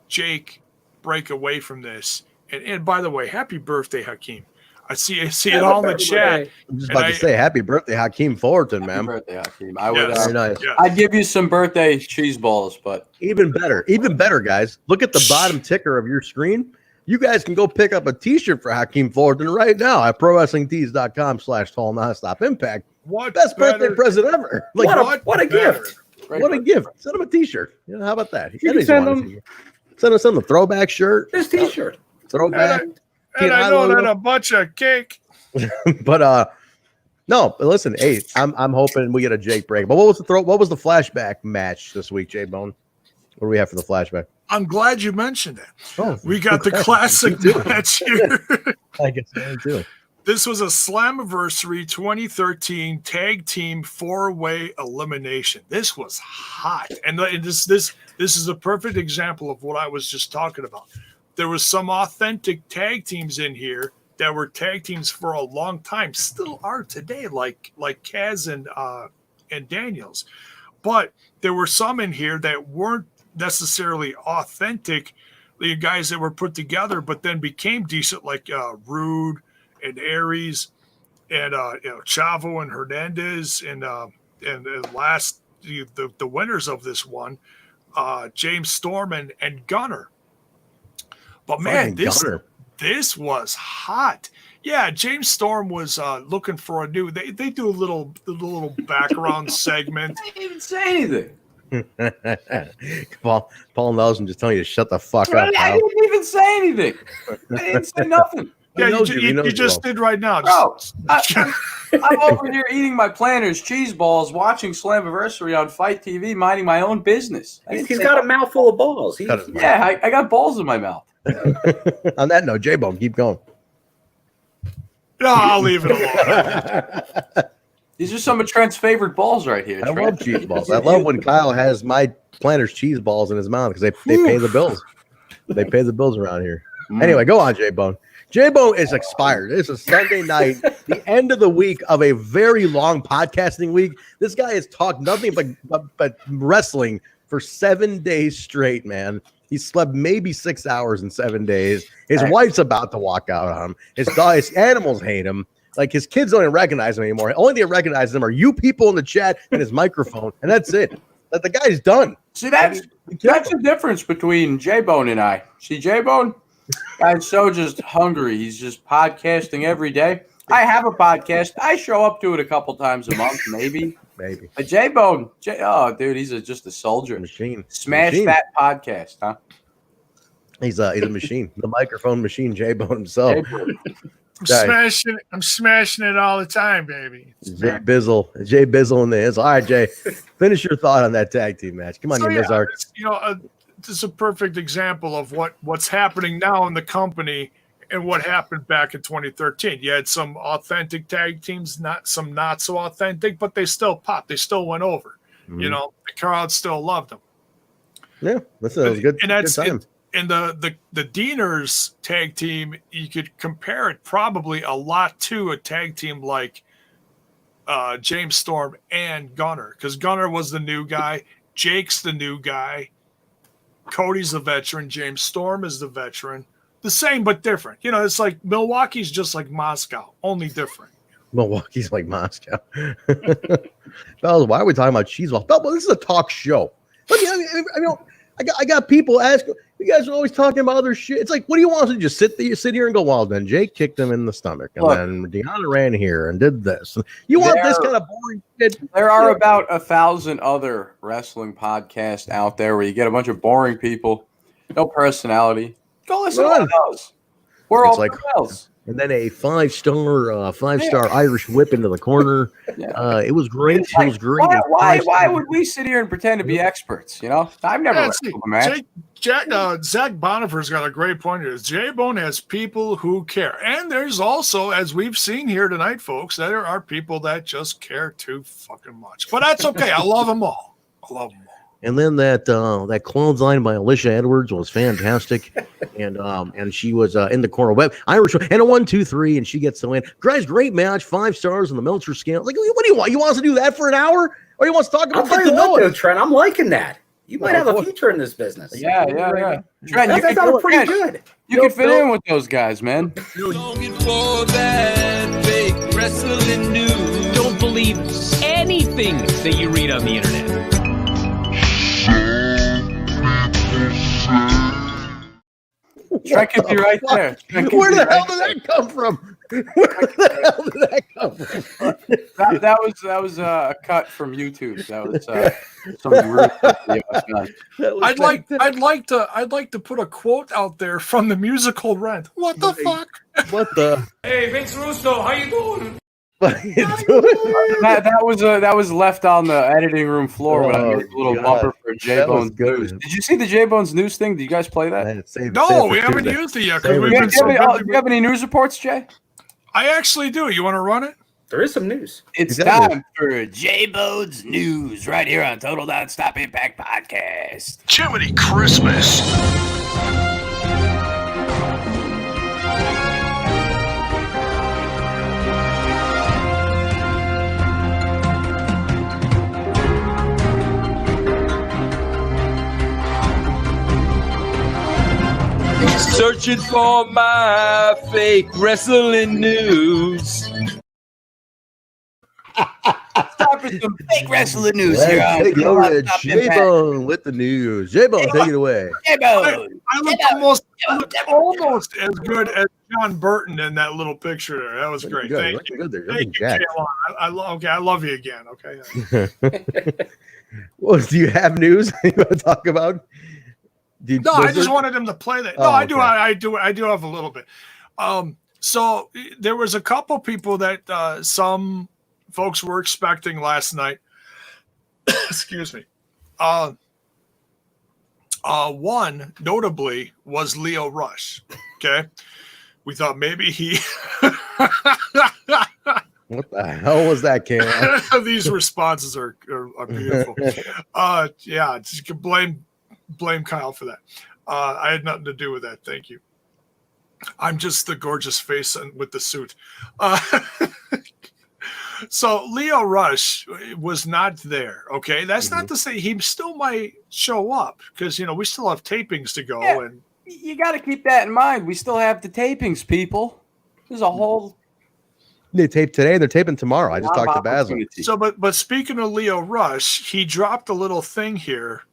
Jake break away from this. And by the way, happy birthday, Hakeem. I see it all in the chat. I'm just about to say happy birthday, Hakeem Fullerton, man. Happy birthday, Hakeem. I would. Very nice. I'd give you some birthday cheese balls, but even better, guys. Look at the bottom ticker of your screen. You guys can go pick up a T-shirt for Hakeem Fullerton right now at ProWrestlingTees.com/Tall Nonstop Impact. What best birthday present ever? Like what a gift! What a gift! Send him a T-shirt. How about that? You can send us a throwback shirt. This T-shirt. Throwback. And I know that a bunch of cake. But no, but listen, hey, I'm hoping we get a Jake break. But what was the flashback match this week, J Bone? What do we have for the flashback? I'm glad you mentioned it. Oh, we got the classic match here. I guess so too. This was a Slammiversary 2013 tag team 4-way elimination. This was hot, and this is a perfect example of what I was just talking about. There was some authentic tag teams in here that were tag teams for a long time, still are today, like Kaz and Daniels. But there were some in here that weren't necessarily authentic, the guys that were put together, but then became decent, like Rude and Aries and Chavo and Hernandez and last the winners of this one, James Storm and Gunner. But man, this was hot. Yeah, James Storm was looking for a new. They do a little background segment. I didn't even say anything. Paul Nelson just telling you to shut the fuck up. I didn't even say anything. I didn't say nothing. Yeah, you just did right now. Bro, I'm over here eating my Planters cheese balls, watching Slammiversary on Fight TV, minding my own business. He's got a mouthful of balls. I got balls in my mouth. On that note, J-Bone, keep going. No, I'll leave it alone. These are some of Trent's favorite balls right here. I love cheese balls. I love when Kyle has my Planters cheese balls in his mouth because they pay the bills. They pay the bills around here. Anyway, go on, J-Bone. J-Bone is expired. It's a Sunday night, the end of the week of a very long podcasting week. This guy has talked nothing but wrestling for 7 days straight, man. He slept maybe 6 hours in 7 days. His wife's about to walk out on him. His animals hate him. Like, his kids don't even recognize him anymore. Only they recognize him are you people in the chat and his microphone, and that's it. That the guy's done. See, that's the difference between J-Bone and I. See, J-Bone, guy's so just hungry. He's just podcasting every day. I have a podcast. I show up to it a couple times a month, maybe. But J-Bone, dude, he's just a soldier. Machine. Smash that podcast, huh? He's a machine. The microphone machine, J-Bone himself. I'm smashing it all the time, baby. Jay Bizzle in the Izz. All right, Jay, finish your thought on that tag team match. Come on, Mizark. This is a perfect example of what's happening now in the company and what happened back in 2013. You had some authentic tag teams, not so authentic, but they still popped. They still went over. Mm-hmm. The crowd still loved them. Yeah, that was good. And that's good time. And the Deaners tag team, you could compare it probably a lot to a tag team like James Storm and Gunner, because Gunner was the new guy, Jake's the new guy, Cody's the veteran, James Storm is the veteran. The same but different. It's like Milwaukee's just like Moscow, only different. Milwaukee's like Moscow. Fellas, why are we talking about cheese balls? Well, this is a talk show. Look, I got people asking. You guys are always talking about other shit. It's like, what do you want to just sit here and go, well, then Jake kicked him in the stomach, and then Deonna ran here and did this. You want this kind of boring shit? There are about 1,000 other wrestling podcasts out there where you get a bunch of boring people, no personality. Go listen to one of those. We're all like else. And then a five-star Irish whip into the corner. It was great. It was great. Why would we sit here and pretend to be experts? You know, I've never wrestled a match. Zach Bonifer's got a great point here. J-Bone has people who care. And there's also, as we've seen here tonight, folks, there are people that just care too fucking much. But that's okay. I love them all. And then that clothesline by Alisha Edwards was fantastic, and she was in the corner web Irish and a 1, 2, 3, and she gets the win. Guys, great match, 5 stars on the Meltzer scale. Like, what do you want? You want us to do that for an hour, or you want us to talk about? I'll tell you what, though, Trent, I'm liking that. You might have a future in this business. Yeah. Trent, that sounds pretty good. You can fit in with those guys, man. Longing for that fake wrestling news. Don't believe anything that you read on the internet. Trent could be right there. Where the hell did that come from? That was a cut from YouTube. That was some rude I'd like to put a quote out there from the musical Rent. What the fuck? What the? Hey, Vince Russo, how you doing? That was left on the editing room floor when I made a little bumper for J-Bone's news. Did you see the J-Bone's news thing? Did you guys play that? No, we haven't used it yet. Do you have any news reports, Jay? I actually do. You want to run it? There is some news. It's time for J-Bone's news right here on Total Nonstop Impact Podcast. Jiminy Christmas. Searching for my fake wrestling news. Stop with some fake wrestling news here. Take it over to J-Bone with the news. J-Bone, take it away. J-Bone. I look almost as good as John Burton in that little picture there. That was great. Thank you. Thank you, Kaylon. I love you again. Okay. Well, do you have news you want to talk about? I just wanted him to play that. No, okay. I do have a little bit. So there was a couple people that some folks were expecting last night. Excuse me. One notably was Lio Rush. Okay, we thought maybe he. What the hell was that, Cam? These responses are beautiful. Yeah, just blame Kyle for that. I had nothing to do with that. Thank you. I'm just the gorgeous face with the suit. So Lio Rush was not there. Okay, that's not to say he still might show up because we still have tapings to go. Yeah, and you got to keep that in mind. We still have the tapings, people. There's a whole. They taped today. They're taping tomorrow. I just talked to Basil. So, but speaking of Lio Rush, he dropped a little thing here.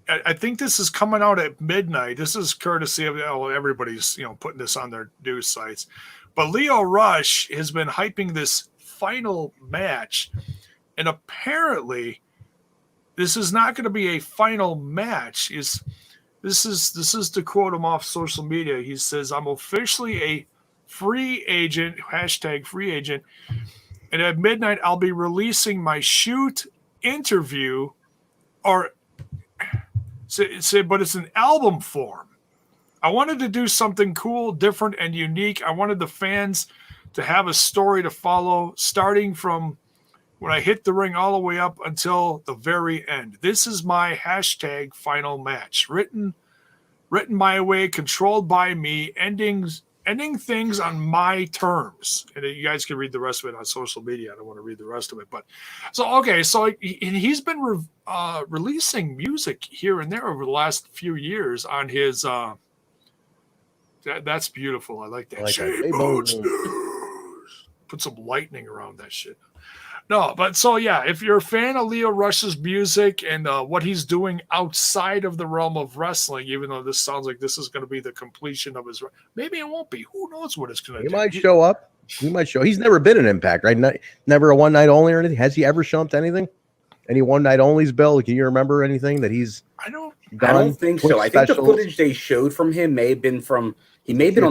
I think this is coming out at midnight. This is courtesy of everybody's putting this on their news sites. But Lio Rush has been hyping this final match, and apparently this is not going to be a final match. This is to quote him off social media. He says, "I'm officially a free agent, #free agent, and at midnight I'll be releasing my shoot interview or." But it's an album form. I wanted to do something cool, different, and unique. I wanted the fans to have a story to follow, starting from when I hit the ring all the way up until the very end. This is my #final match. Written my way, controlled by me, ending things on my terms. And you guys can read the rest of it on social media. I don't want to read the rest of it. But so he's been releasing music here and there over the last few years on his that's beautiful. I like that. J-Bone's put some lightning around that shit. No, but so yeah, if you're a fan of Lio Rush's music and what he's doing outside of the realm of wrestling, even though this sounds like this is going to be the completion of his, maybe it won't be. Who knows what it's going to do? He might show up. He might show. He's never been an Impact, right? Never a one night only or anything. Has he ever shown up to anything? Any one night onlys, Bill? Can you remember anything that he's? I don't think so. I think the footage they showed from him may have been on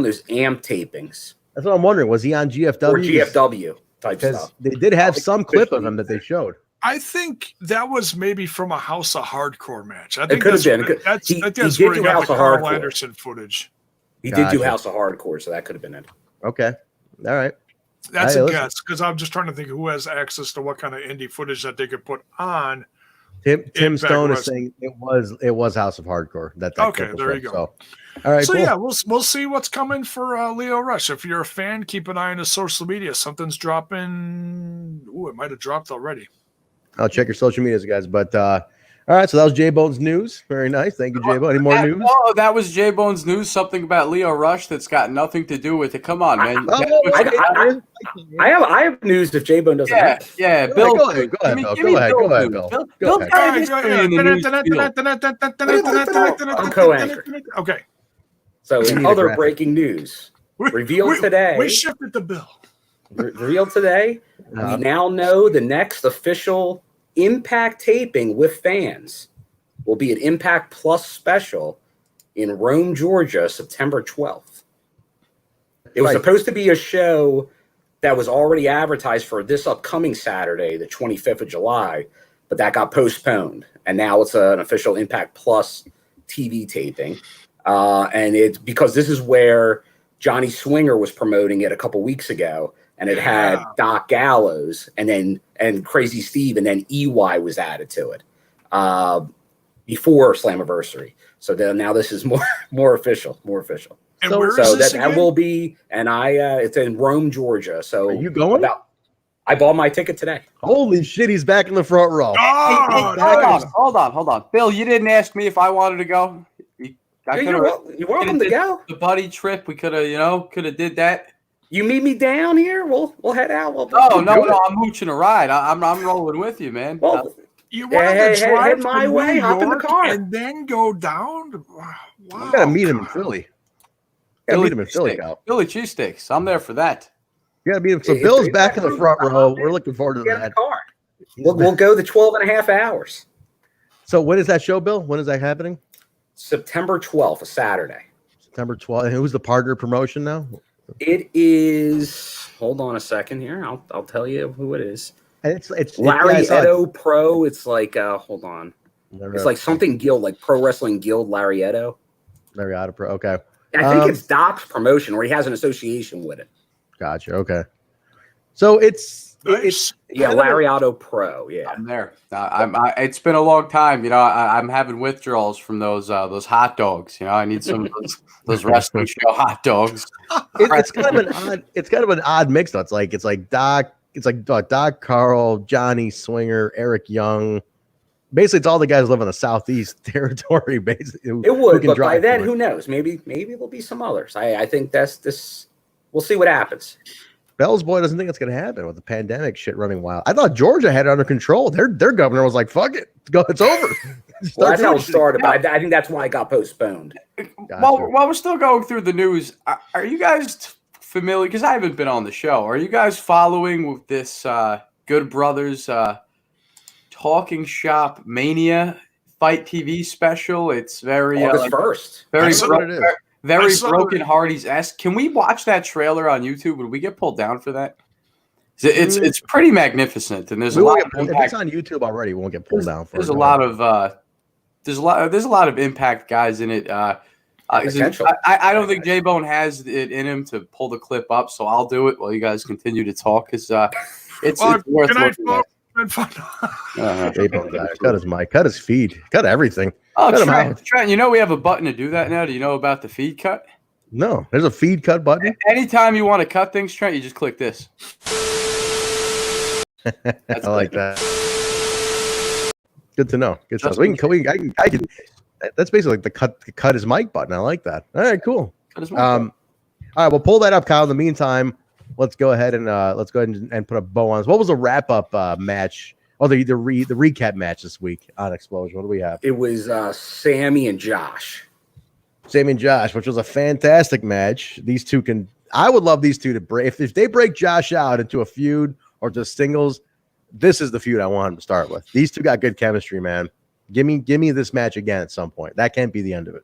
those AMP tapings. That's what I'm wondering. Was he on GFW? Or GFW type stuff. They did have some clip of him that they showed. I think that was maybe from a House of Hardcore match. I think could have been. That's He where did he do got House the of Carl Hardcore. Anderson footage. He did do House of Hardcore, so that could have been it. Okay. All right. That's Hey, a listen. guess because I'm just trying to think who has access to what kind of indie footage that they could put on. Tim Impact Stone is Wrestling. saying it was House of Hardcore. That Okay, clip was there from, you go. So. All right. So cool. yeah, we'll see what's coming for Lio Rush. If you're a fan, keep an eye on his social media. Something's dropping. Ooh, it might have dropped already. I'll check your social medias, guys. But all right, so that was J Bone's news. Very nice. Thank you, J Bone. Any more news? Oh, that was J Bone's news. Something about Lio Rush that's got nothing to do with it. Come on, man. I have news if J Bone doesn't. have it. Yeah, Go Bill. ahead, go ahead, Bill. Go ahead, Bill. Go ahead. I'm co-anchor. Okay. So We in need a other graphic. breaking news, revealed today. We shifted the bill. Revealed today. We now know the next official Impact taping with fans will be an Impact Plus special in Rome, Georgia, September 12th. It was supposed to be a show that was already advertised for this upcoming Saturday, the 25th of July, but that got postponed. And now it's an official Impact Plus TV taping. And it's because this is where Johnny Swinger was promoting it a couple weeks ago. And it had Doc Gallows and Crazy Steve, and then EY was added to it before Slammiversary. So now this is more official. And So, where is so this that again? will be, and it's in Rome, Georgia. So Are you going? I bought my ticket today. Holy shit, he's back in the front row. Hold on. Bill, you didn't ask me if I wanted to go. You're welcome to go. The buddy trip, we could have did that. You meet me down here. We'll head out. No, I'm mooching a ride. I'm rolling with you, man. Well, You wanted to drive head my from way, New hop in the York car. and then go down. Wow. You gotta meet him in Philly. You gotta meet him in Philly, Cal. Philly cheesesteaks. I'm there for that. You gotta meet him. So Bill's back in the front row. We're looking forward to Get in the that. car. We'll go the 12 and a half hours. So when is that show, Bill? When is that happening? September 12th, a Saturday. September 12th. Who's the partner promotion now? It is. Hold on a second here. I'll tell you who it is. And it's Larry I saw it. Edo Pro. It's like hold on. It's like something guild, like Pro Wrestling Guild Larry Edo. Larry Edo Pro. Okay. I think it's Doc's promotion, where he has an association with it. Gotcha. Okay. So it's Larry Otto Pro. Yeah, I'm there. It's been a long time. I'm having withdrawals from those hot dogs. I need some of those wrestling show hot dogs. it's kind of an odd mix though. It's like Doc Carl, Johnny Swinger, Eric Young. Basically, it's all the guys who live on the Southeast territory. Basically, it would. But by then, who knows? Maybe there'll be some others. I think that's this. We'll see what happens. Bell's boy doesn't think it's going to happen with the pandemic shit running wild. I thought Georgia had it under control. Their governor was like, "Fuck it, it's over." Well, that's how it started, but I think that's why it got postponed. Gotcha. While we're still going through the news, are you guys familiar? Because I haven't been on the show. Are you guys following with this Good Brothers Talking Shop Mania Fight TV special? It's very August 1st. Very Broken Hardy's-esque. Can we watch that trailer on YouTube? Would we get pulled down for that? It's pretty magnificent, and there's a lot. If it's on YouTube already, we won't get pulled down for it. There's a lot of Impact guys in it. I don't think J Bone has it in him to pull the clip up, so I'll do it while you guys continue to talk. It's worth looking at. J-Bone guy. Cut his mic, cut his feed, cut everything. Oh, cut him out. Trent, we have a button to do that now. Do you know about the feed cut? No, there's a feed cut button. Anytime you want to cut things, Trent, you just click this. I like that. Good to know. Good stuff. I can. That's basically like the cut his mic button. I like that. All right, cool. Cut his mic All right, we'll pull that up, Kyle. In the meantime, let's go ahead and put a bow on this. What was the wrap up match? Oh, the recap match this week on Xplosion. What do we have? It was Sammy and Josh. Sammy and Josh, which was a fantastic match. These two can. I would love these two to break. If they break Josh out into a feud or just singles, this is the feud I want him to start with. These two got good chemistry, man. Give me this match again at some point. That can't be the end of it.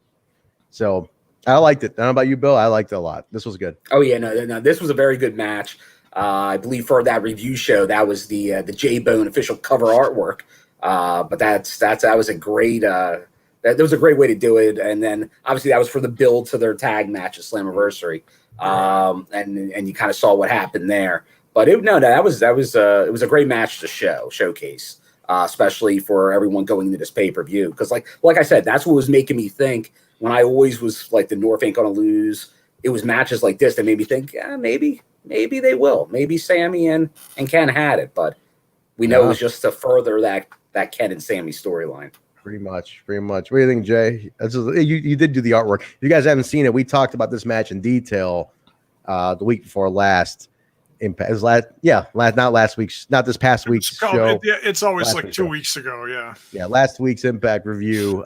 So I liked it. I don't know about you, Bill. I liked it a lot. This was good. Oh yeah, no, this was a very good match. I believe for that review show, that was the J-Bone official cover artwork. But that was a great that was a great way to do it. And then obviously that was for the build to their tag match at Slammiversary. And you kind of saw what happened there. But it was a great match to showcase, especially for everyone going into this pay-per-view. Because like I said, that's what was making me think when I always was like the North ain't gonna lose. It was matches like this that made me think, yeah, maybe they will. Maybe Sammy and Ken had it, but we know it was just to further that Ken and Sammy storyline. Pretty much. What do you think, Jay? You did do the artwork. If you guys haven't seen it, we talked about this match in detail the week before last. Impact. It was not this past week's show. It's always like 2 weeks ago. Yeah. Yeah, last week's Impact review,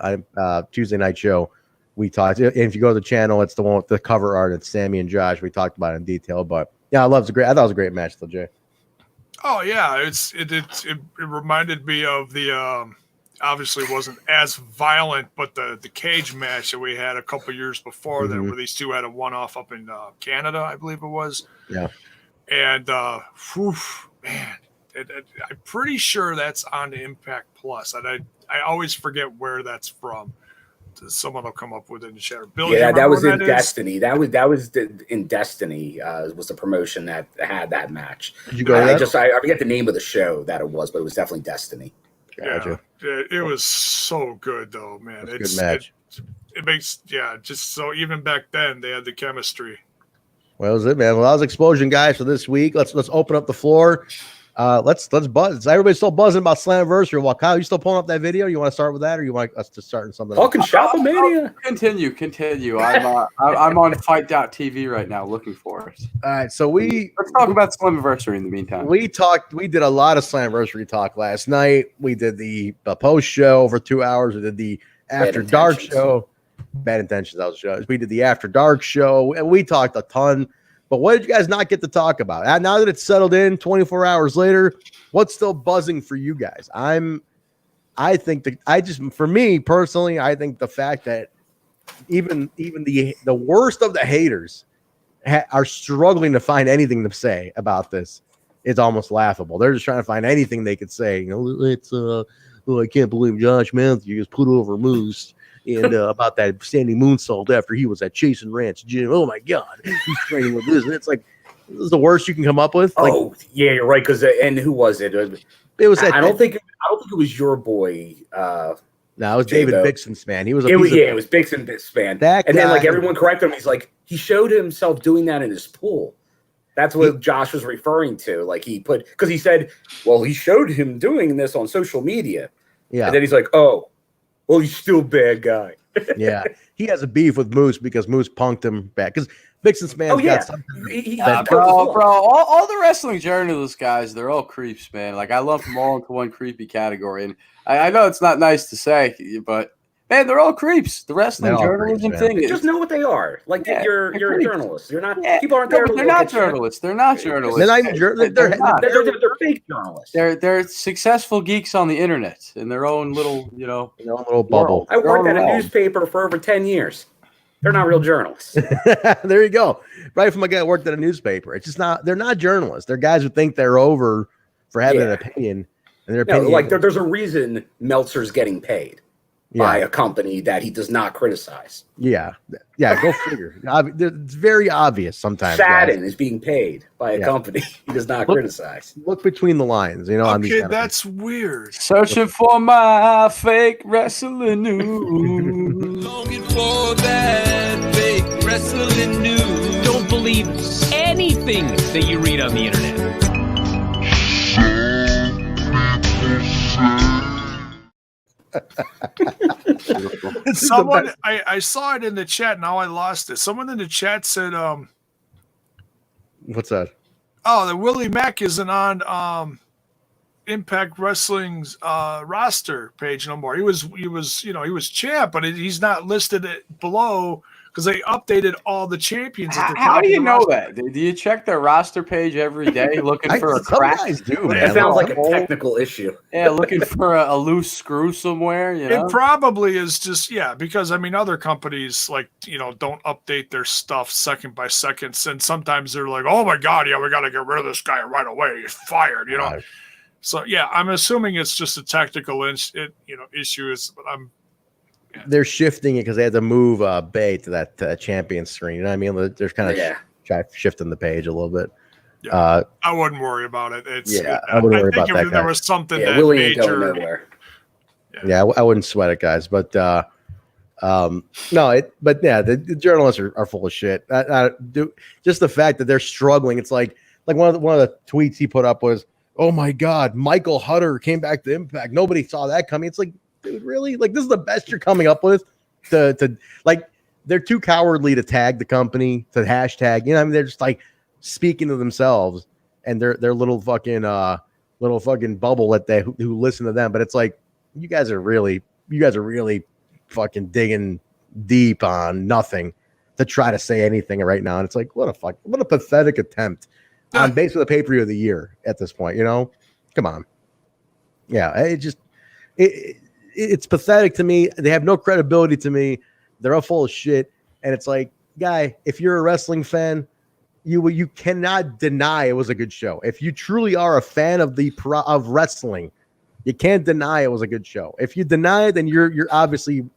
Tuesday night show. We talked. And if you go to the channel, it's the one with the cover art. It's Sammy and Josh. We talked about it in detail, but yeah, I thought it was a great match, though, Jay. Oh yeah, it reminded me of the obviously it wasn't as violent, but the cage match that we had a couple years before that, where these two had a one-off up in Canada, I believe it was. Yeah. And man, I'm pretty sure that's on the Impact Plus, and I always forget where that's from. Someone will come up with it in the chat. Bill, yeah, that was in Destiny. That was in Destiny. Was the promotion that had that match. Did you go? I forget the name of the show that it was, but it was definitely Destiny. Gotcha. Yeah, it was so good though, man. It's a good match. It makes just so even back then they had the chemistry. Well, that was it, man. Well, that was Xplosion, guys, for this week. Let's open up the floor. Let's buzz. Everybody's still buzzing about Slammiversary. Well, Kyle, you still pulling up that video? You want to start with that, or you want us to start in something Talking else? Shop-A-Mania. Continue. I'm on Fight.tv right now looking for it. All right, so let's talk about Slammiversary in the meantime. We did a lot of Slammiversary talk last night. We did the post show for 2 hours. We did the after dark show. Bad Intentions. That was the show. We did the after dark show, and we talked a ton. But what did you guys not get to talk about? Now that it's settled in 24 hours later, what's still buzzing for you guys? For me personally, I think the fact that even the worst of the haters are struggling to find anything to say about this is almost laughable. They're just trying to find anything they could say. It's I can't believe Josh Matthews put over Moose. And about that standing moonsault after he was at Chasing Ranch Gym. Oh my God, he's training with this. And it's like, this is the worst you can come up with. Oh yeah, you're right. Because and who was it? It was. I don't think it was your boy. No, it was David Bixenspan, man. He was. It was Bixenspan. And then like everyone corrected him. He's like, he showed himself doing that in his pool. That's what Josh was referring to. Like because he said, well, he showed him doing this on social media. Yeah. And then he's like, oh. Well, he's still a bad guy. Yeah, he has a beef with Moose because Moose punked him back. Because Bixenspan's got something. Bro, all the wrestling journalist guys, they're all creeps, man. Like I lump them all into one creepy category, and I know it's not nice to say, but man, they're all creeps. The wrestling journalism thing. You just know what they are. Like you're a journalist. You're not. People aren't there. They're not journalists. They're not journalists. They're not even journalists. They're fake journalists. They're successful geeks on the internet in their own little, little bubble. I worked at a newspaper for over 10 years. They're not real journalists. There you go. Right from a guy that worked at a newspaper. It's just not. They're not journalists. They're guys who think they're over for having an opinion, and their opinion. Like there's a reason Meltzer's getting paid. By a company that he does not criticize. Yeah, go figure. It's very obvious sometimes. Sadden is being paid by a company he does not criticize. Look between the lines, on these that's weird. Searching for my fake wrestling news. Longing for that fake wrestling news. Don't believe anything that you read on the internet. Someone I saw it in the chat. Now I lost it. Someone in the chat said, "What's that?" Oh, the Willie Mack isn't on Impact Wrestling's roster page no more. He was champ, but he's not listed below because they updated all the champions. How do you know that? Do you check their roster page every day looking for a crack? Guys do, It sounds like a technical issue. Yeah, looking for a loose screw somewhere. You know? It probably is just because other companies don't update their stuff second by second, and sometimes they're like, "Oh my god, yeah, we got to get rid of this guy right away. He's fired," Right. So yeah, I'm assuming it's just a technical issue. They're shifting it because they had to move Bay to that champion screen. You know what I mean? They're kind of shifting the page a little bit. Yeah, I wouldn't worry about it. I wouldn't worry about that. If there was something that Willie ain't going major, nowhere. Yeah, I wouldn't sweat it, guys. But the journalists are full of shit. Just the fact that they're struggling. It's like one of the tweets he put up was, "Oh my God, Michael Hutter came back to Impact. Nobody saw that coming." It's like, dude, really? Like, this is the best you're coming up with? To they're too cowardly to tag the company, to hashtag. You know, I mean, they're just like speaking to themselves and their little fucking bubble that who listen to them. But it's like, you guys are really fucking digging deep on nothing to try to say anything right now. And it's like, what a pathetic attempt on basically the pay-per-view of the year at this point. You know, come on. Yeah, it's pathetic to me. They have no credibility to me. They're all full of shit. And it's like, guy, if you're a wrestling fan, you cannot deny it was a good show. If you truly are a fan of wrestling, you can't deny it was a good show. If you deny it, then you're obviously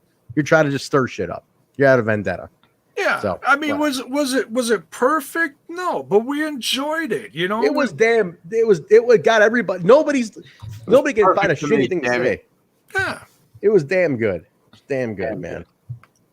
trying to just stir shit up. You're out of vendetta. Yeah, so, I mean, was it perfect? No, but we enjoyed it. You know, it got everybody. Nobody can find a shitty thing to say. Yeah, it was damn good. It's damn good, man.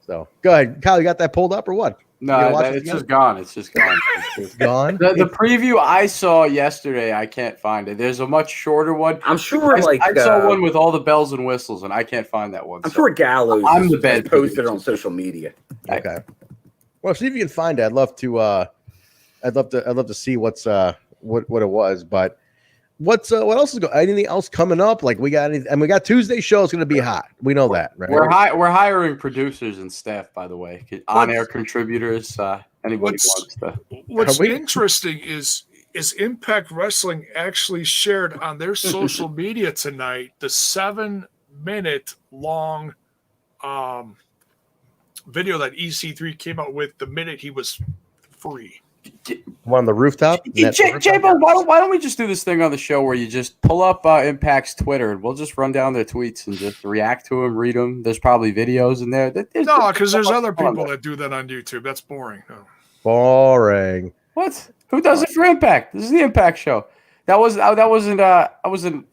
So go ahead, Kyle. You got that pulled up or what? No, it's just gone. It's just gone. It's gone. The preview I saw yesterday, I can't find it. There's a much shorter one. I'm sure, I saw one with all the bells and whistles, and I can't find that one. I'm sure Gallows has posted it on social media. Okay. Well, see if you can find it. I'd love to see what's what it was. But what else is going? Anything else coming up? Like we got Tuesday show is going to be hot. We know that, right? We're hiring producers and staff, by the way, on-air contributors. Anybody wants to. What's interesting is Impact Wrestling actually shared on their social media tonight the 7-minute long video that EC3 came out with the minute he was free. On the rooftop? J-Bo, why don't we just do this thing on the show where you just pull up Impact's Twitter and we'll just run down their tweets and just react to them, read them. There's probably videos in there. No, because there's other people that do that on YouTube. That's boring. No. Boring. What? Who does it for Impact? This is the Impact show. I wasn't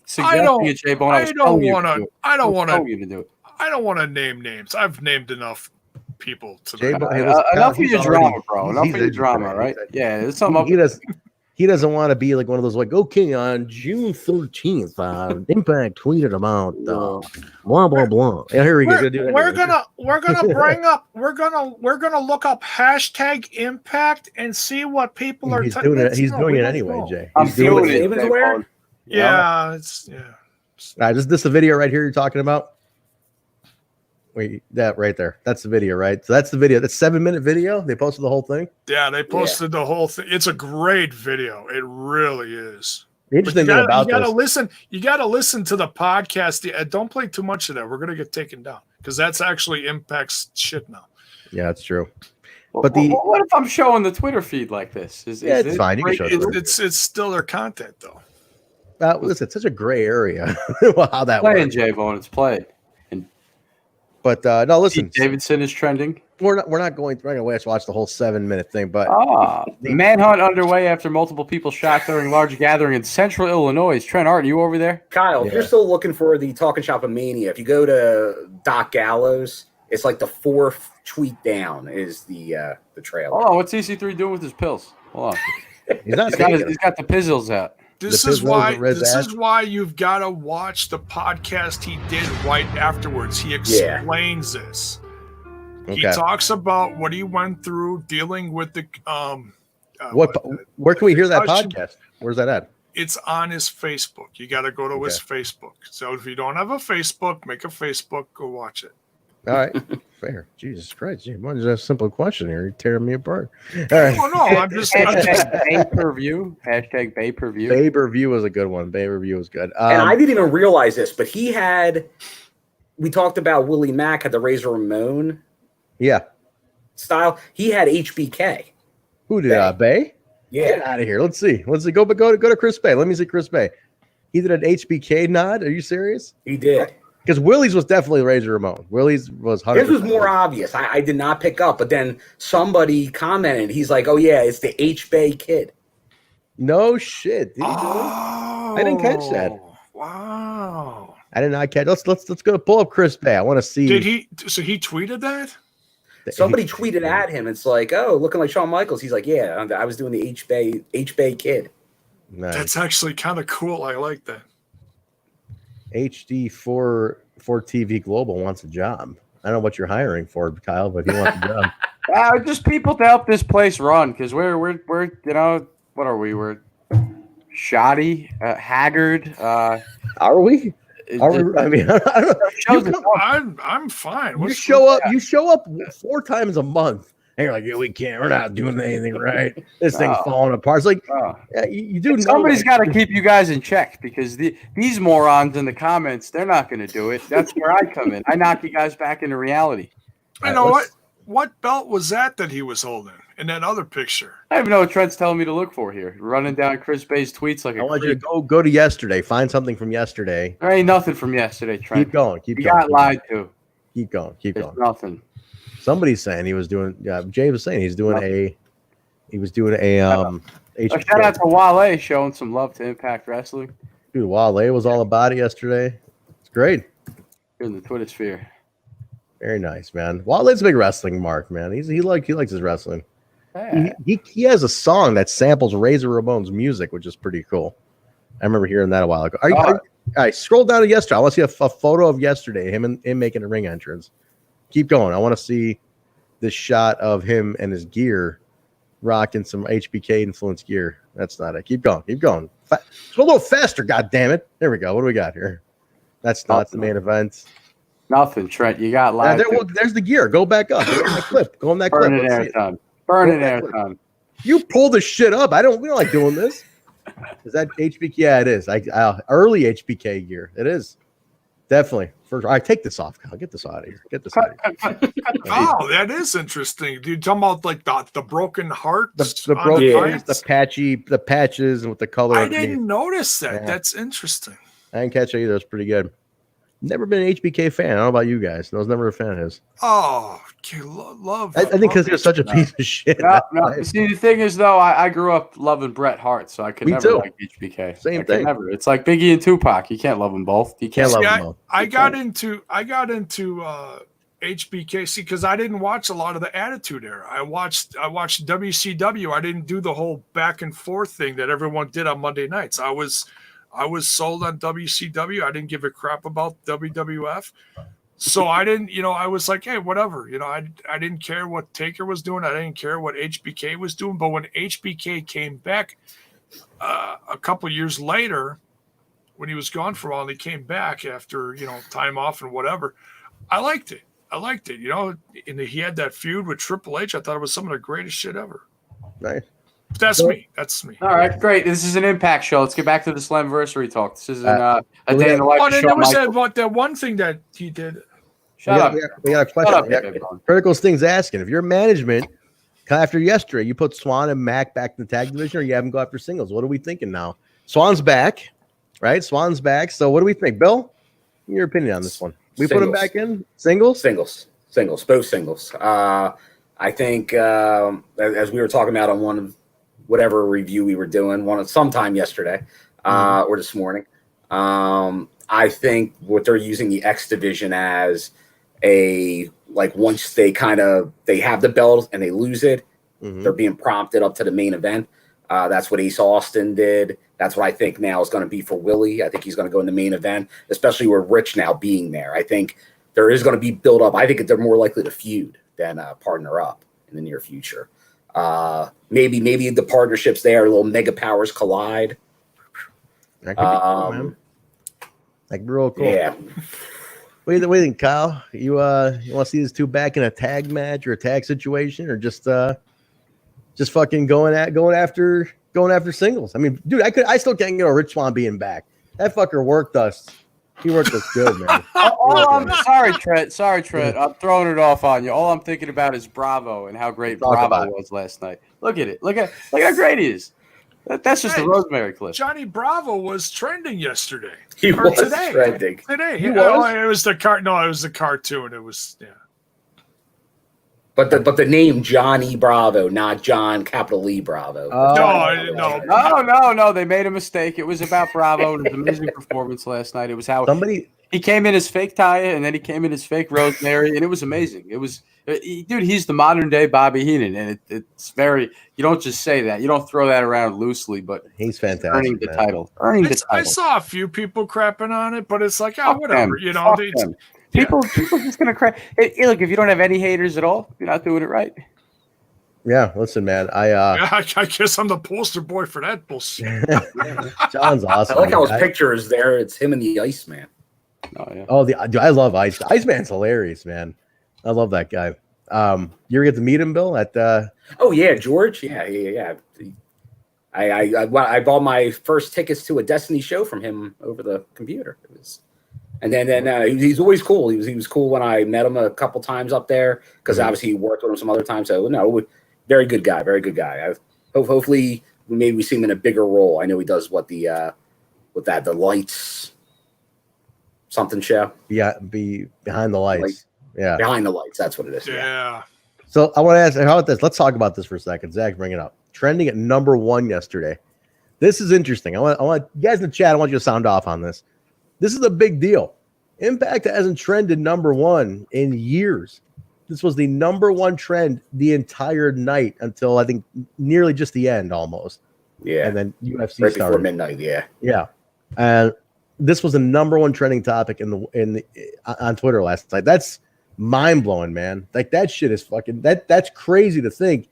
suggesting it, J-Bo. I don't want to name names. I've named enough people to enough of your drama, bro. Enough of your drama, right? Yeah, there's something. He doesn't want to be like one of those like, okay, on June 13th, Impact tweeted about blah blah blah. Yeah, here we go. We're gonna look up hashtag Impact and see what people are. He's doing it. He's doing it anyway, Jay. I'm doing it. Yeah, it's All right, is this the video right here you're talking about? Wait, that right there. That's the video, right? So that's the video. That's 7-minute video. They posted the whole thing. Yeah, they posted the whole thing. It's a great video. It really is. The interesting thing about you gotta listen to the podcast. Don't play too much of that. We're gonna get taken down because that's actually Impact's shit now. Yeah, that's true. But what if I'm showing the Twitter feed like this? It's fine. You can show it's still their content though. Listen, it's such a gray area. How that playing, works. J-Bone, it's playing. But no, listen. Davidson is trending. We're not going to watch the whole 7-minute thing. But manhunt underway after multiple people shot during large gathering in Central Illinois. Trent, aren't you over there? Kyle, if you're still looking for the Talking Shop of Mania, if you go to Doc Gallows, it's like the 4th tweet down is the trailer. Oh, what's EC3 doing with his pills? Hold on. He's got the pizzles out. This is why you've got to watch the podcast he did right afterwards. He explains this. Okay. He talks about what he went through dealing with the Where can we hear that Discussion. podcast? Where's that at? It's on his Facebook. You got to go to his Facebook. So if you don't have a Facebook, make a Facebook. Go watch it. All right, fair. Jesus Christ, gee, why is that a simple question here? You're tearing me apart. All right. Oh no, I'm just Bay-per-view. Hashtag Bay-per-view. Bay-per-view was a good one. Bay-per-view was good. And I didn't even realize this, but he had. We talked about Willie Mack had the Razor Ramon. Yeah. Style. He had HBK. Who did Bay? Yeah. Get out of here. Let's see. Go to Chris Bay. Let me see Chris Bay. He did an HBK nod. Are you serious? He did. Because Willie's was definitely Razor Ramon. Willie's was 100%. His was more obvious. I did not pick up, but then somebody commented. He's like, "Oh yeah, it's the H-Bay kid." No shit. Did he do it? I didn't catch that. Wow. I did not catch. Let's go pull up Chris Bay. I want to see. Did he? So he tweeted that? Somebody tweeted at him. It's like, "Oh, looking like Shawn Michaels." He's like, "Yeah, I was doing the H-Bay kid." Nice. That's actually kind of cool. I like that. HD4 TV Global wants a job. I don't know what you're hiring for, Kyle, but he wants a job. Just people to help this place run because we're you know, what are we? We're shoddy, haggard. Are we? I mean, I don't know. I'm fine. You show up 4 times a month. And you're like, yeah, we're not doing anything right. This thing's falling apart. It's like, yeah, you do. Somebody's got to keep you guys in check because these morons in the comments, they're not going to do it. That's where I come in. I knock you guys back into reality. You know what? What belt was that he was holding in that other picture? I don't know what Trent's telling me to look for here. Running down Chris Bay's tweets like I want you to go to yesterday. Find something from yesterday. There ain't nothing from yesterday, Trent. Keep going. You got lied to. Keep going. There's nothing. Somebody's saying he was doing. Yeah, Jay was saying he's doing a. He was doing a. Shout out to Wale showing some love to Impact Wrestling. Dude, Wale was all about it yesterday. It's great. You're in the Twitter sphere. Very nice, man. Wale's a big wrestling mark, man. He likes his wrestling. Yeah. He has a song that samples Razor Ramon's music, which is pretty cool. I remember hearing that a while ago. All right, scroll down to yesterday. I want to see a photo of yesterday, him making a ring entrance. Keep going. I want to see this shot of him and his gear rocking some HBK influenced gear. That's not it. Keep going. Keep going. Go a little faster, God damn it. There we go. What do we got here? That's not the main event. Nothing, Trent. You got lied. There's the gear. Go back up. Go on that clip. Go on that clip. Burning airtime. Burning airtime. You pull the shit up. We don't like doing this. Is that HBK? Yeah, it is. Early HBK gear. It is. Definitely. First, all right, take this off, Kyle. Get this out of here. Get this out of here. Oh, that is interesting. Dude, talking about like the broken hearts, the broken hearts, the patches, and with the color. I didn't notice that. Yeah. That's interesting. I didn't catch it either. It's pretty good. Never been an HBK fan. I don't know about you guys. I was never a fan of his. Oh, love. I think because he was such a piece of shit. No. See, the thing is, though, I grew up loving Bret Hart, so I could never like HBK. Same thing. Never. It's like Biggie and Tupac. You can't love them both. You can't love them both. I got into HBK, see, because I didn't watch a lot of the Attitude Era. I watched WCW. I didn't do the whole back and forth thing that everyone did on Monday nights. I was sold on WCW. I didn't give a crap about WWF. So I didn't, I was like, hey, whatever. I didn't care what Taker was doing. I didn't care what HBK was doing. But when HBK came back a couple years later, when he was gone for a while, and he came back after, time off and whatever, I liked it. And he had that feud with Triple H. I thought it was some of the greatest shit ever. Nice. That's me. That's me. All right, great. This is an Impact show. Let's get back to the Slammiversary talk. This isn't a day in the life of Shawn Michaels. That one thing that he did. Shut up. We got a question. Critical Sting's asking, if your management, after yesterday, you put Swan and Mac back in the tag division or you have them go after singles? What are we thinking now? Swan's back, right? Swan's back. So what do we think? Bill, your opinion on this one? We put him back in? Singles? Singles. Both singles. I think, as we were talking about on one of whatever review we were doing, sometime yesterday or this morning, I think what they're using the X division as once they have the belt and they lose it, they're being prompted up to the main event. That's what Ace Austin did. That's what I think now is going to be for Willie. I think he's going to go in the main event, especially with Rich now being there. I think there is going to be build up. I think they're more likely to feud than partner up in the near future. Maybe the partnerships there, little mega powers collide. That could be cool, man. That could be real cool. Yeah. What do you think, Kyle? You want to see these two back in a tag match or a tag situation, or just fucking going after singles? I mean, dude, I still can't get a Rich Swann being back. That fucker worked us. He worked us good, man. Sorry, Trent. I'm throwing it off on you. All I'm thinking about is Bravo and how great Bravo was last night. Look at it. Look at how great he is. That's just a Rosemary clip. Johnny Bravo was trending yesterday. He was today. trending. Today. He It was the cartoon. It was But the name Johnny Bravo, not John capital E Bravo. No. They made a mistake. It was about Bravo. It was an amazing performance last night. It was how he came in as fake Taya, and then he came in as fake Rosemary, and it was amazing. It was, dude. He's the modern day Bobby Heenan, and it's very. You don't just say that. You don't throw that around loosely, but he's fantastic. Earning the title. Earning the title. I saw a few people crapping on it, but it's like, whatever. People just gonna cry. Hey, look, if you don't have any haters at all, you're not doing it right. Yeah, listen, man. I guess I'm the poster boy for that bullshit. John's awesome. I like how his picture is there. It's him and the Iceman. Oh yeah. Oh, dude, I love Ice. Iceman's hilarious, man. I love that guy. You ever get to meet him, Bill? At Oh yeah, George. Yeah. I bought my first tickets to a Destiny show from him over the computer. It was. And then he's always cool. He was cool when I met him a couple times up there because obviously he worked with him some other times. So no, very good guy. Hopefully maybe we see him in a bigger role. I know he does the lights something show. Yeah, be behind the lights. Yeah, behind the lights. That's what it is. Yeah. So I want to ask, how about this? Let's talk about this for a second. Zach, bring it up. Trending at number 1 yesterday. This is interesting. I want you guys in the chat. I want you to sound off on this. This is a big deal. Impact hasn't trended number 1 in years. This was the number 1 trend the entire night until I think nearly just the end almost. Yeah. And then UFC right started. before midnight. Yeah. Yeah. And this was the number 1 trending topic on Twitter last night. That's mind blowing, man. Like that shit is fucking that's crazy to think.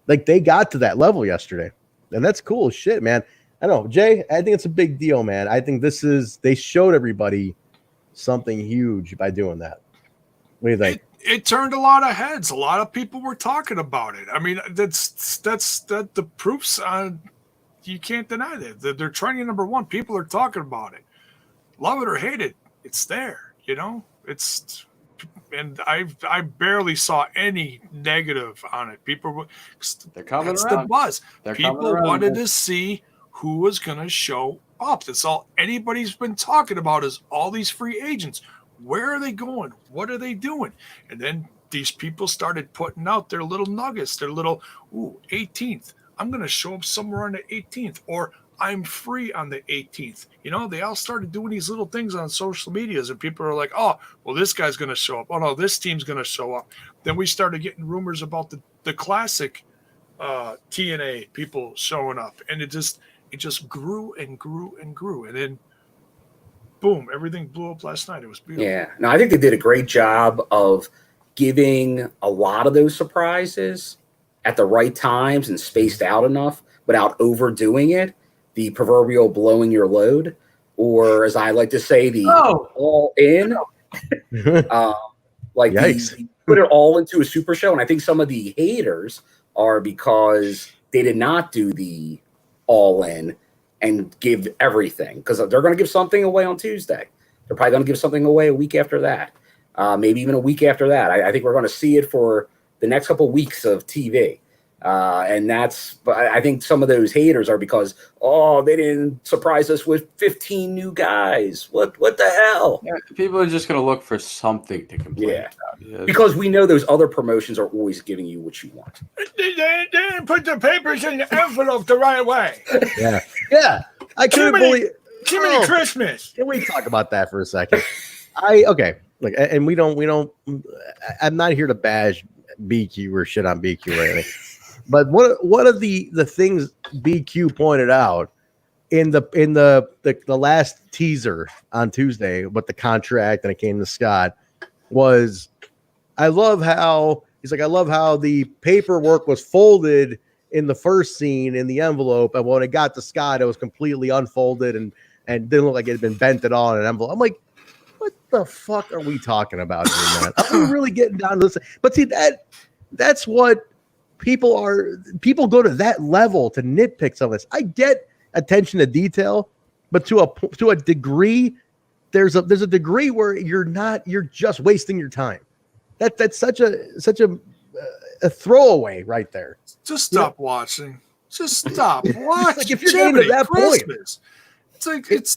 Like they got to that level yesterday. And that's cool as shit, man. I know, Jay, I think it's a big deal, man. I think they showed everybody something huge by doing that. What do you think? It turned a lot of heads. A lot of people were talking about it. I mean, that's the proofs on. You can't deny that. They're trending number 1. People are talking about it. Love it or hate it, it's there. And I barely saw any negative on it. People, they're coming that's around. The buzz. People wanted man. to see who was going to show up. That's all anybody's been talking about is all these free agents. Where are they going? What are they doing? And then these people started putting out their little nuggets, their little, 18th. I'm going to show up somewhere on the 18th, or I'm free on the 18th. They all started doing these little things on social medias, and people are like, oh, well, this guy's going to show up. Oh, no, this team's going to show up. Then we started getting rumors about the classic TNA people showing up, and it just grew and grew and grew. And then, boom, everything blew up last night. It was beautiful. Yeah. No, I think they did a great job of giving a lot of those surprises at the right times and spaced out enough without overdoing it. The proverbial blowing your load, or as I like to say, the all in. Like the put it all into a super show. And I think some of the haters are because they did not do the all in and give everything, because they're going to give something away on Tuesday. They're probably going to give something away a week after that, maybe even a week after that. I think we're going to see it for the next couple of weeks of TV. But I think some of those haters are because, they didn't surprise us with 15 new guys. What the hell? Yeah, people are just going to look for something to complain about. Yeah. Because we know those other promotions are always giving you what you want. They didn't put the papers in the envelope the right way. Yeah. I couldn't believe. Jiminy Christmas. Can we talk about that for a second? And we don't. I'm not here to bash BQ or shit on BQ or anything. But one of the things BQ pointed out in the last teaser on Tuesday with the contract, and it came to Scott, was I love how He's like, I love how the paperwork was folded in the first scene in the envelope, and when it got to Scott, it was completely unfolded and didn't look like it had been bent at all in an envelope. I'm like, what the fuck are we talking about here, man? Are we really getting down to this? But see, that's what people go to that level to nitpick some of this. I get attention to detail, but to a degree, there's a degree where you're just wasting your time. That's such a throwaway right there. Just stop watching. Just stop watching. Like if you're getting to that point, it's like it's.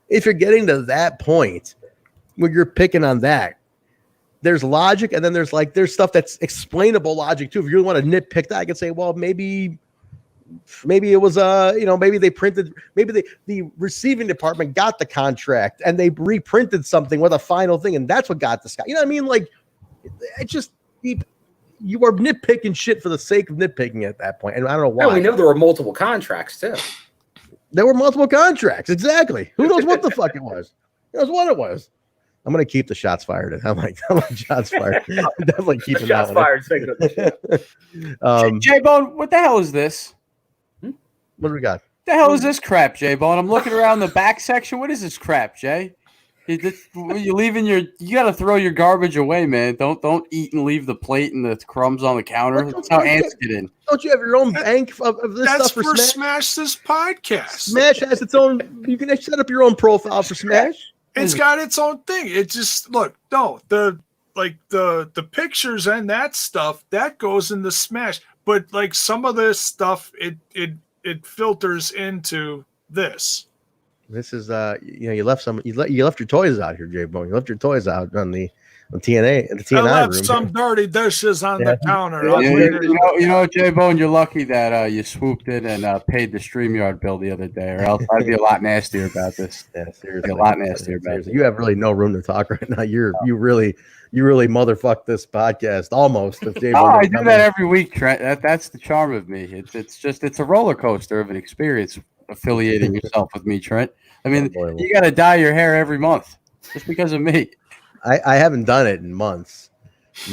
If you're getting to that point where you're picking on that, there's logic, and then there's stuff that's explainable logic too. If you really want to nitpick that, I could say, well, maybe it was maybe they printed, maybe the receiving department got the contract and they reprinted something with a final thing, and that's what got the Scott. You know what I mean? Like, it just you are nitpicking shit for the sake of nitpicking at that point, and I don't know why. Yeah, we know there were multiple contracts too. There were multiple contracts. Exactly. Who knows what the fuck it was? Who knows what it was? I'm gonna keep the shots fired. I'm like shots fired. I'm definitely keeping shots fired. J-Bone, what the hell is this? What do we got? The hell is this crap, J-Bone? I'm looking around the back section. What is this crap, Jay? You leaving you gotta throw your garbage away, man. Don't eat and leave the plate and the crumbs on the counter. That's how ants get in. Don't you have your own bank of this That's stuff for Smash This podcast. Smash has its own. You can set up your own profile for Smash. It's got its own thing. It just the pictures and that stuff that goes into Smash, but like some of this stuff it filters into this. This is you left your toys out here, J-Bone. You left your toys out on the TNA and the TNI room. I left some dirty dishes on the counter. You know, J-Bone, you're lucky that you swooped in and paid the StreamYard bill the other day, or else I'd be a lot nastier about this. Yeah, seriously, a lot nastier about this. You have really no room to talk right now. You really motherfuck this podcast almost. If I do that every week, Trent. That's the charm of me. It's a roller coaster of an experience affiliating yourself with me, Trent. I mean, you got to dye your hair every month just because of me. I haven't done it in months. A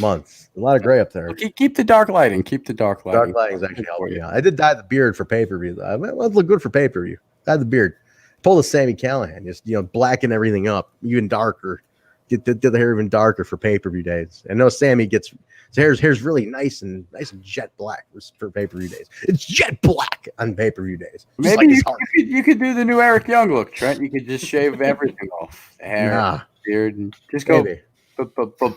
lot of gray up there. Keep the dark lighting. Dark lighting is actually helping me out. I did dye the beard for pay-per-view. I mean, it look good for pay-per-view. Dye the beard. Pull the Sami Callihan. Just blacken everything up even darker. Get the hair even darker for pay-per-view days. I know Sami gets his hair's really nice and jet black for pay-per-view days. It's jet black on pay-per-view days. Maybe you could do the new Eric Young look, Trent. You could just shave everything off. The hair, beard, and just go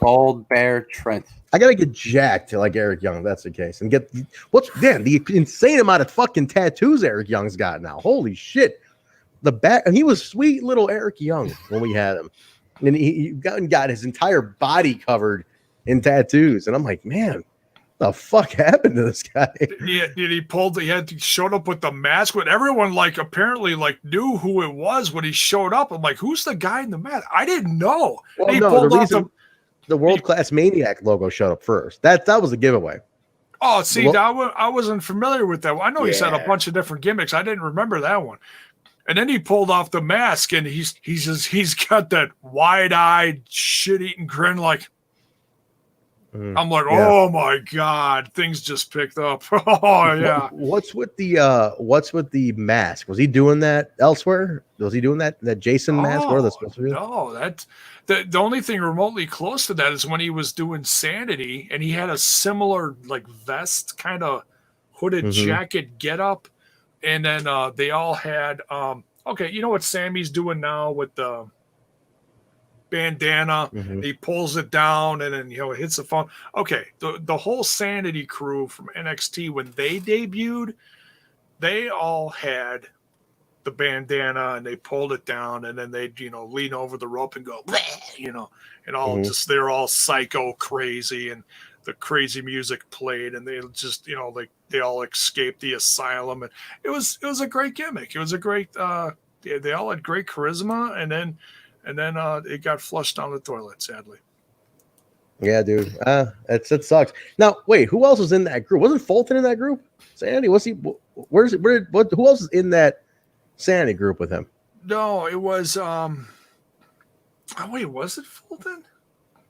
bald, bare Trent. I gotta get jacked like Eric Young. If that's the case, and get the insane amount of fucking tattoos Eric Young's got now. Holy shit! The back, and he was sweet little Eric Young when we had him, and he got his entire body covered in tattoos, and I'm like, man, the fuck happened to this guy? He showed up with the mask, but everyone apparently knew who it was when he showed up. I'm like, who's the guy in the mask? I didn't know. Well, the World Class Maniac logo showed up first. That was a giveaway. Oh, see, I wasn't familiar with that. I know he's had a bunch of different gimmicks. I didn't remember that one. And then he pulled off the mask, and he's got that wide-eyed, shit-eating grin like. I'm like, oh my god, things just picked up. Oh yeah. What's with the mask? Was he doing that elsewhere? Was he doing that Jason mask? What are they supposed to do? No, that's the only thing remotely close to that is when he was doing Sanity, and he had a similar vest kind of hooded jacket getup, and then they all had okay, you know what Sammy's doing now with the bandana, he pulls it down and then it hits the phone. Okay, the whole Sanity crew from NXT, when they debuted, they all had the bandana and they pulled it down, and then they'd lean over the rope and go and all just they're all psycho crazy, and the crazy music played, and they just they all escaped the asylum, and it was a great gimmick. It was a great they all had great charisma, and then it got flushed down the toilet, sadly. Yeah, dude. It sucks. Now, wait, who else was in that group? Wasn't Fulton in that group? Sandy, was he? Who else is in that Sandy group with him? No, it was. Wait, was it Fulton?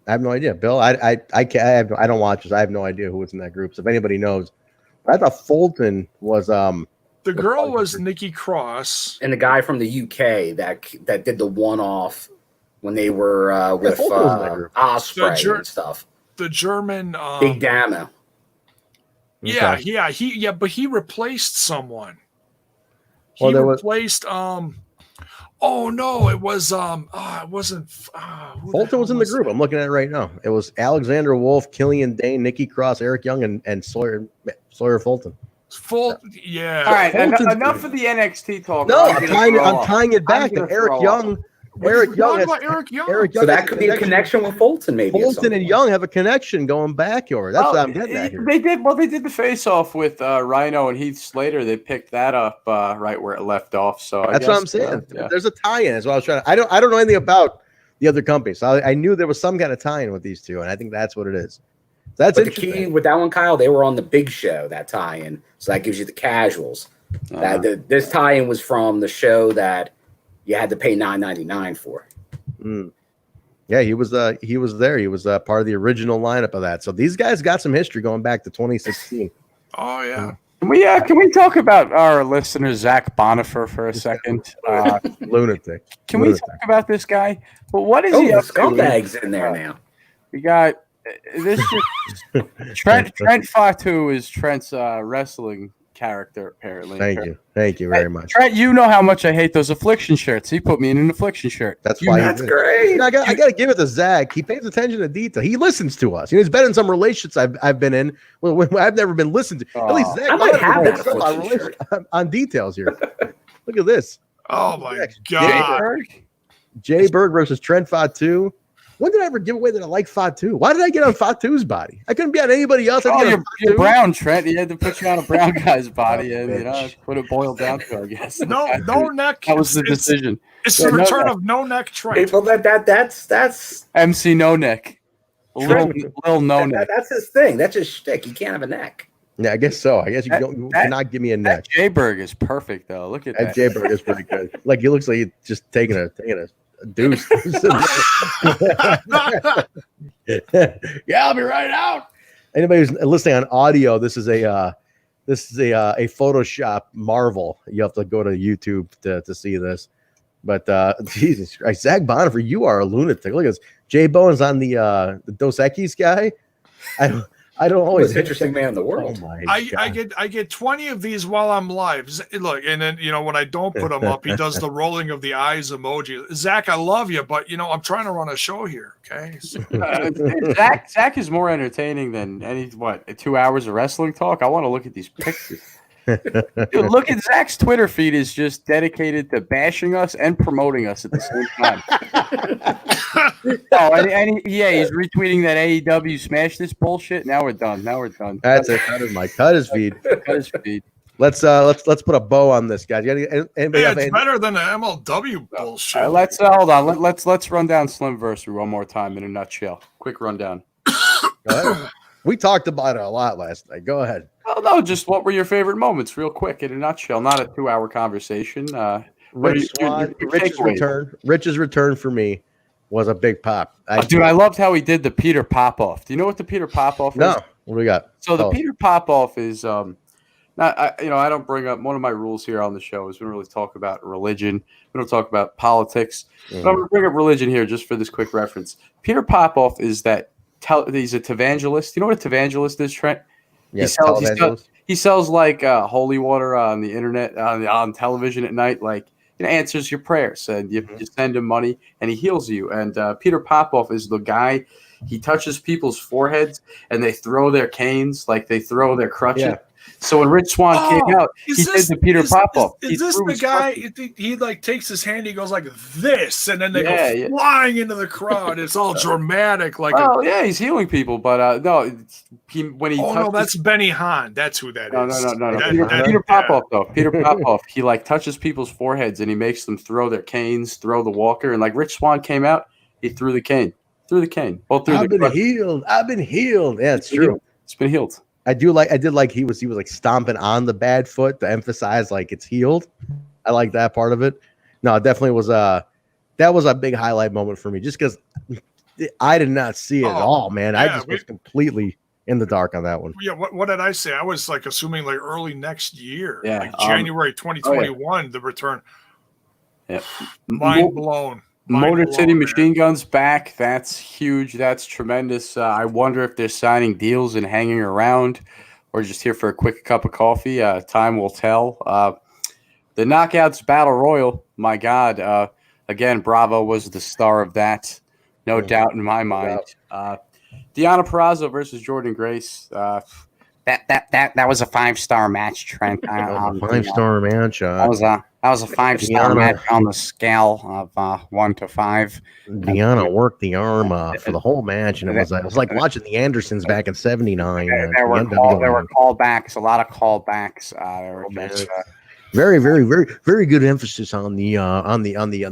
I have no idea, Bill. I don't watch this. I have no idea who was in that group. So if anybody knows, I thought Fulton was the girl was Nikki Cross, and the guy from the UK that did the one-off when they were with Osprey and stuff. The German Big Dama. Yeah, but he replaced someone. Well, He replaced oh no, it was it wasn't Fulton was in the group. I'm looking at it right now. It was Alexander Wolf, Killian Dane, Nikki Cross, Eric Young, and Sawyer Fulton. Yeah. All right, enough of the NXT talk. No, I'm tying it back to Eric Young. Eric Young. So that could be a connection with Fulton, maybe. Fulton and Young have a connection going back over. That's what I'm getting at here. They did the face-off with Rhino and Heath Slater. They picked that up right where it left off. So that's what I'm saying. There's a tie-in. Is what I was trying to. I don't know anything about the other companies. So I knew there was some kind of tie-in with these two, and I think that's what it is. That's interesting. The key with that one, Kyle. They were on the Big Show, that tie-in. So that gives you the casuals. This tie-in was from the show that you had to pay $9.99 for. Yeah, he was there. He was part of the original lineup of that. So these guys got some history going back to 2016. Oh yeah. Can we talk about our listener Zach Bonifer for a second? Lunatic. Can we talk about this guy? Well, what is he up to? Scumbags in there now. We got this. Trent Fatu is Trent's wrestling character, apparently. Thank you very much. Trent, you know how much I hate those affliction shirts. He put me in an affliction shirt. That's why. That's great. I got to give it to Zach. He pays attention to detail. He listens to us. He's been in some relationships I've been in. Well, I've never been listened to. At least Zach. I might have that affliction shirt. On details here. Look at this. Oh my God. Jay Berg versus Trent Fatu. When did I ever give away that I like Fatu? Why did I get on Fatu's body? I couldn't be on anybody else. You're brown, Trent. You had to put you on a brown guy's body, and what it boiled down to, I guess. No neck. That was the decision. It's the return of no neck Trent. Well, that's MC No Neck. Little No Neck. That's his thing. That's his shtick. He can't have a neck. Yeah, I guess so. I guess you cannot give me a neck. Jay Berg is perfect, though. Look at that. Jay Berg is pretty good. Like he looks like he's just taking a deuce. Yeah, I'll be right out. Anybody who's listening on audio, this is a Photoshop marvel. You have to go to YouTube to see this. But Jesus Christ, Zach Bonifer, you are a lunatic. Look at this. Jay Bowen's on the Dos Equis guy. I don't always most interesting man in the world. Oh I get 20 of these while I'm live. Look, and then when I don't put them up, he does the rolling of the eyes emoji. Zach, I love you, but I'm trying to run a show here. Okay, Zach is more entertaining than 2 hours of wrestling talk. I want to look at these pictures. Dude, look at Zach's Twitter feed is just dedicated to bashing us and promoting us at the same time. He's retweeting that AEW smash this bullshit. Now we're done. That's it. Cut his feed. Let's put a bow on this, guys. It's better than the MLW bullshit. Let's hold on. Let's run down Slammiversary one more time in a nutshell. Quick rundown. We talked about it a lot last night. Go ahead. Oh no, just what were your favorite moments, real quick, in a nutshell. Not a 2-hour conversation. Rich's return for me was a big pop. I loved how he did the Peter Popoff. Do you know what the Peter Popoff is? No. What do we got? So the Peter Popoff is I don't bring up, one of my rules here on the show is we don't really talk about religion. We don't talk about politics. But I'm going to bring up religion here just for this quick reference. Peter Popoff is he's a televangelist. You know what a televangelist is, Trent? Yes, he sells like holy water on the internet, on television at night, like answers your prayers, and you send him money and he heals you. And Peter Popoff is the guy. He touches people's foreheads and they throw their canes, like they throw their crutches. Yeah. So when Rich Swann came out, he did the Peter Popoff. Is this the guy? He like takes his hand, he goes like this, and then they go flying into the crowd. It's all dramatic, he's healing people, but no, that's Benny Hahn. That's who that is. No. Peter Popoff, though. Peter Popoff. He like touches people's foreheads and he makes them throw their canes, throw the walker, and like Rich Swann came out, he threw the cane. I've been healed. Yeah, it's true. It's been healed. I did like he was like stomping on the bad foot to emphasize like it's healed. I like that part of it. No, it definitely was that was a big highlight moment for me, just because I did not see it at all, man. I yeah, just was completely in the dark on that one. Yeah, what did I say? I was like assuming like early next year, Yeah, like January 2021, the return. Yeah. Mind blown. Motor City Machine Guns back. That's huge. That's tremendous. I wonder if they're signing deals and hanging around or just here for a quick cup of coffee. Time will tell. The Knockouts Battle Royal, my God. Again, Bravo was the star of that. No doubt in my mind. Deonna Purrazzo versus Jordan Grace. That was a 5-star match, Trent. 5-star match. That was a 5-star match on the scale of 1 to 5. Deonna worked the arm for the whole match, and it was like watching the Andersons back in '79. There were callbacks, a lot of callbacks. Very, very, very, very good emphasis on the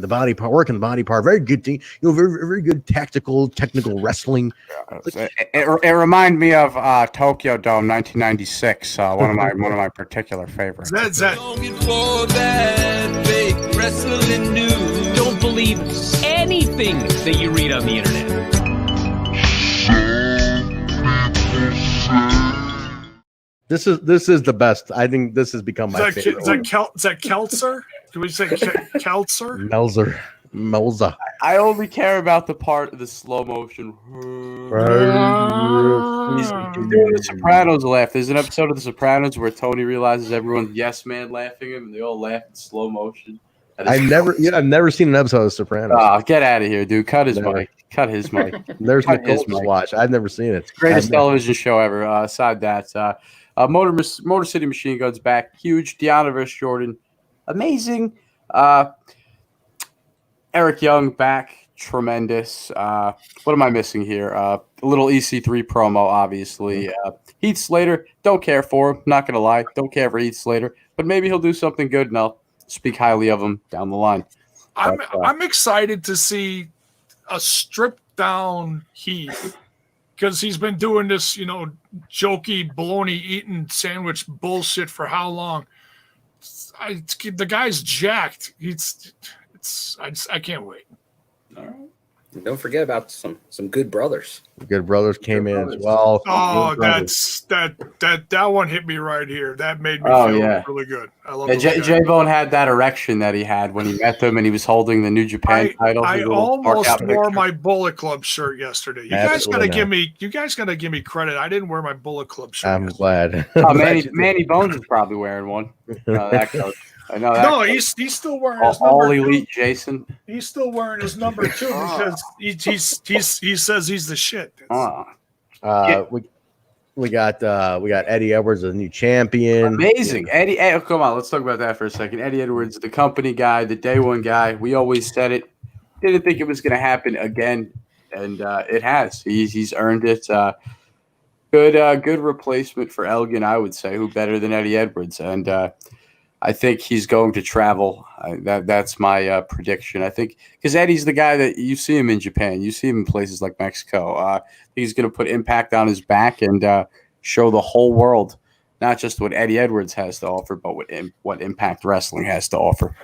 body part, working the body part. Very good thing, very, very good technical wrestling. It reminded me of Tokyo Dome 1996. One of my particular favorites. For that fake wrestling news. Don't believe anything that you read on the internet. This is the best. I think this has become my favorite. Is that Keltzer? Can we say Keltzer? Melzer. I only care about the part of the slow motion. He's doing the Sopranos laugh. There's an episode of the Sopranos where Tony realizes everyone's yes man laughing him, and they all laugh in slow motion. I've never seen an episode of Sopranos. Oh, get out of here, dude! Cut his mic. Cut his mic. There's Nicole's watch. I've never seen it. Greatest television show ever. Aside that. Motor City Machine Guns back. Huge. Deonna versus Jordan. Amazing. Eric Young back. Tremendous. What am I missing here? A little EC3 promo, obviously. Heath Slater. Don't care for him. Not going to lie. Don't care for Heath Slater. But maybe he'll do something good, and I'll speak highly of him down the line. I'm excited to see a stripped down Heath. Because he's been doing this, jokey, bologna eating sandwich bullshit for how long? The guy's jacked. I can't wait. All right. And don't forget about some good brothers. Good brothers came in as well. Oh, that one hit me right here. That made me feel really good. I love it. J-Bone had that erection that he had when he met them, and he was holding the New Japan title. I almost wore my Bullet Club shirt yesterday. You guys gotta give me credit. I didn't wear my Bullet Club shirt. I'm glad. Manny Bones is probably wearing one. That coach. I know that. No, he's still wearing his all number elite two. Jason. He's still wearing his number 2 because he says he's the shit. We got Eddie Edwards as a new champion. Amazing. Eddie, come on, let's talk about that for a second. Eddie Edwards, the company guy, the day one guy. We always said it. Didn't think it was going to happen again, and it has. He's earned it. Good replacement for Elgin, I would say. Who better than Eddie Edwards? And I think he's going to travel. That's my prediction. I think because Eddie's the guy that you see him in Japan. You see him in places like Mexico. He's going to put Impact on his back and show the whole world, not just what Eddie Edwards has to offer, but what Impact Wrestling has to offer.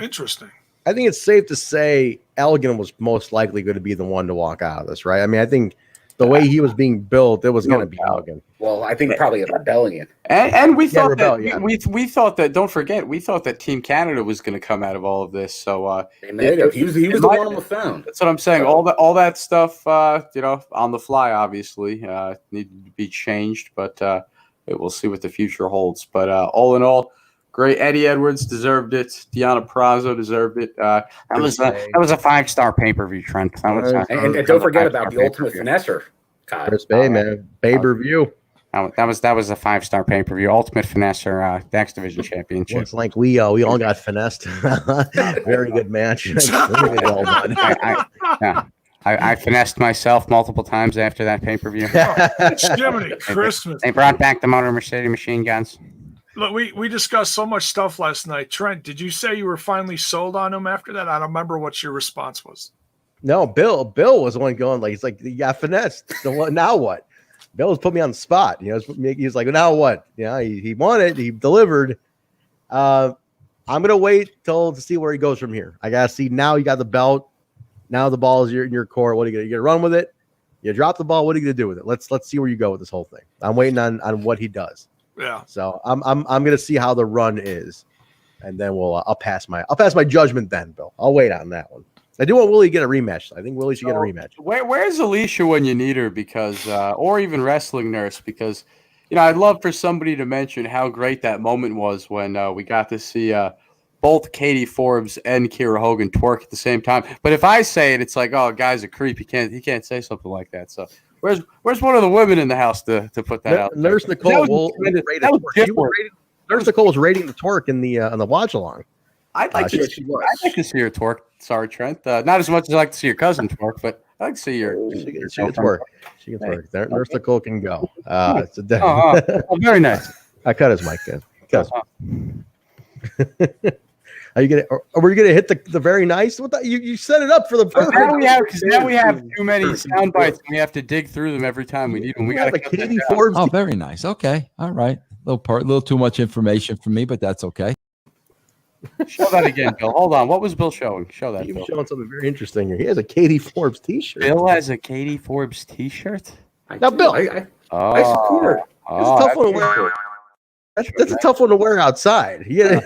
Interesting. I think it's safe to say Elgin was most likely going to be the one to walk out of this, right? I mean, I think the way he was being built, it was going to be Elgin. Well, I think probably a rebellion. And we thought we thought that. Don't forget, we thought that Team Canada was going to come out of all of this. So he was the one on the phone. That's what I'm saying. All that stuff, on the fly, obviously, needed to be changed. But we'll see what the future holds. But all in all, great. Eddie Edwards deserved it. Deonna Purrazzo deserved it. That was a 5-star pay-per-view, Trent. And don't forget about the Ultimate Finesser. Chris Bay, man. Pay-per-view. That was a 5-star pay-per-view. Ultimate Finesser, X Division Championship. Looks like we all got finessed. Very good match. Really well done. I finessed myself multiple times after that pay-per-view. Jiminy Christmas. They brought back the Motor City Machine Guns. Look, we discussed so much stuff last night. Trent, did you say you were finally sold on him after that? I don't remember what your response was. No, Bill was the one going he's like, yeah, finessed. So now what? Bill was put me on the spot. He's like, now what? He won it. He delivered. I'm gonna wait to see where he goes from here. I gotta see now. You got the belt. Now the ball is in your court. What are you gonna run with it? You drop the ball. What are you gonna do with it? Let's see where you go with this whole thing. I'm waiting on what he does. Yeah. So I'm gonna see how the run is, and then I'll pass my judgment then, Bill. I'll wait on that one. I do want Willie to get a rematch. I think Willie should get a rematch. Where's Alisha when you need her? Because or even Wrestling Nurse, because I'd love for somebody to mention how great that moment was when we got to see both Katie Forbes and Kiera Hogan twerk at the same time. But if I say it, it's like, oh, guy's a creep. He can't say something like that. So where's one of the women in the house to put that out? Nurse Nicole will rate a twerk. Nurse Nicole was rating the twerk in the on the watch along. I'd like to see her twerk. Sorry, Trent. Not as much as I like to see your cousin twerk, but I'd like to see your. She can twerk. She can twerk. There, Nurse Nicole can go. It's a oh, very nice. I cut his mic in. Are you gonna? Are we gonna hit the very nice? What you set it up for the perfect. Now we have too many sound bites. And we have to dig through them every time we need them. We got the Katie Forbes. Oh, very nice. Okay, all right. Little too much information for me, but that's okay. Show that again, Bill. Hold on. What was Bill showing? Show that. He was Bill. showing something very interesting here. He has a Katie Forbes T-shirt. Bill has a Katie Forbes T-shirt. Now, Bill, I support. That's a tough one to wear. That's a tough one to wear outside. Yeah.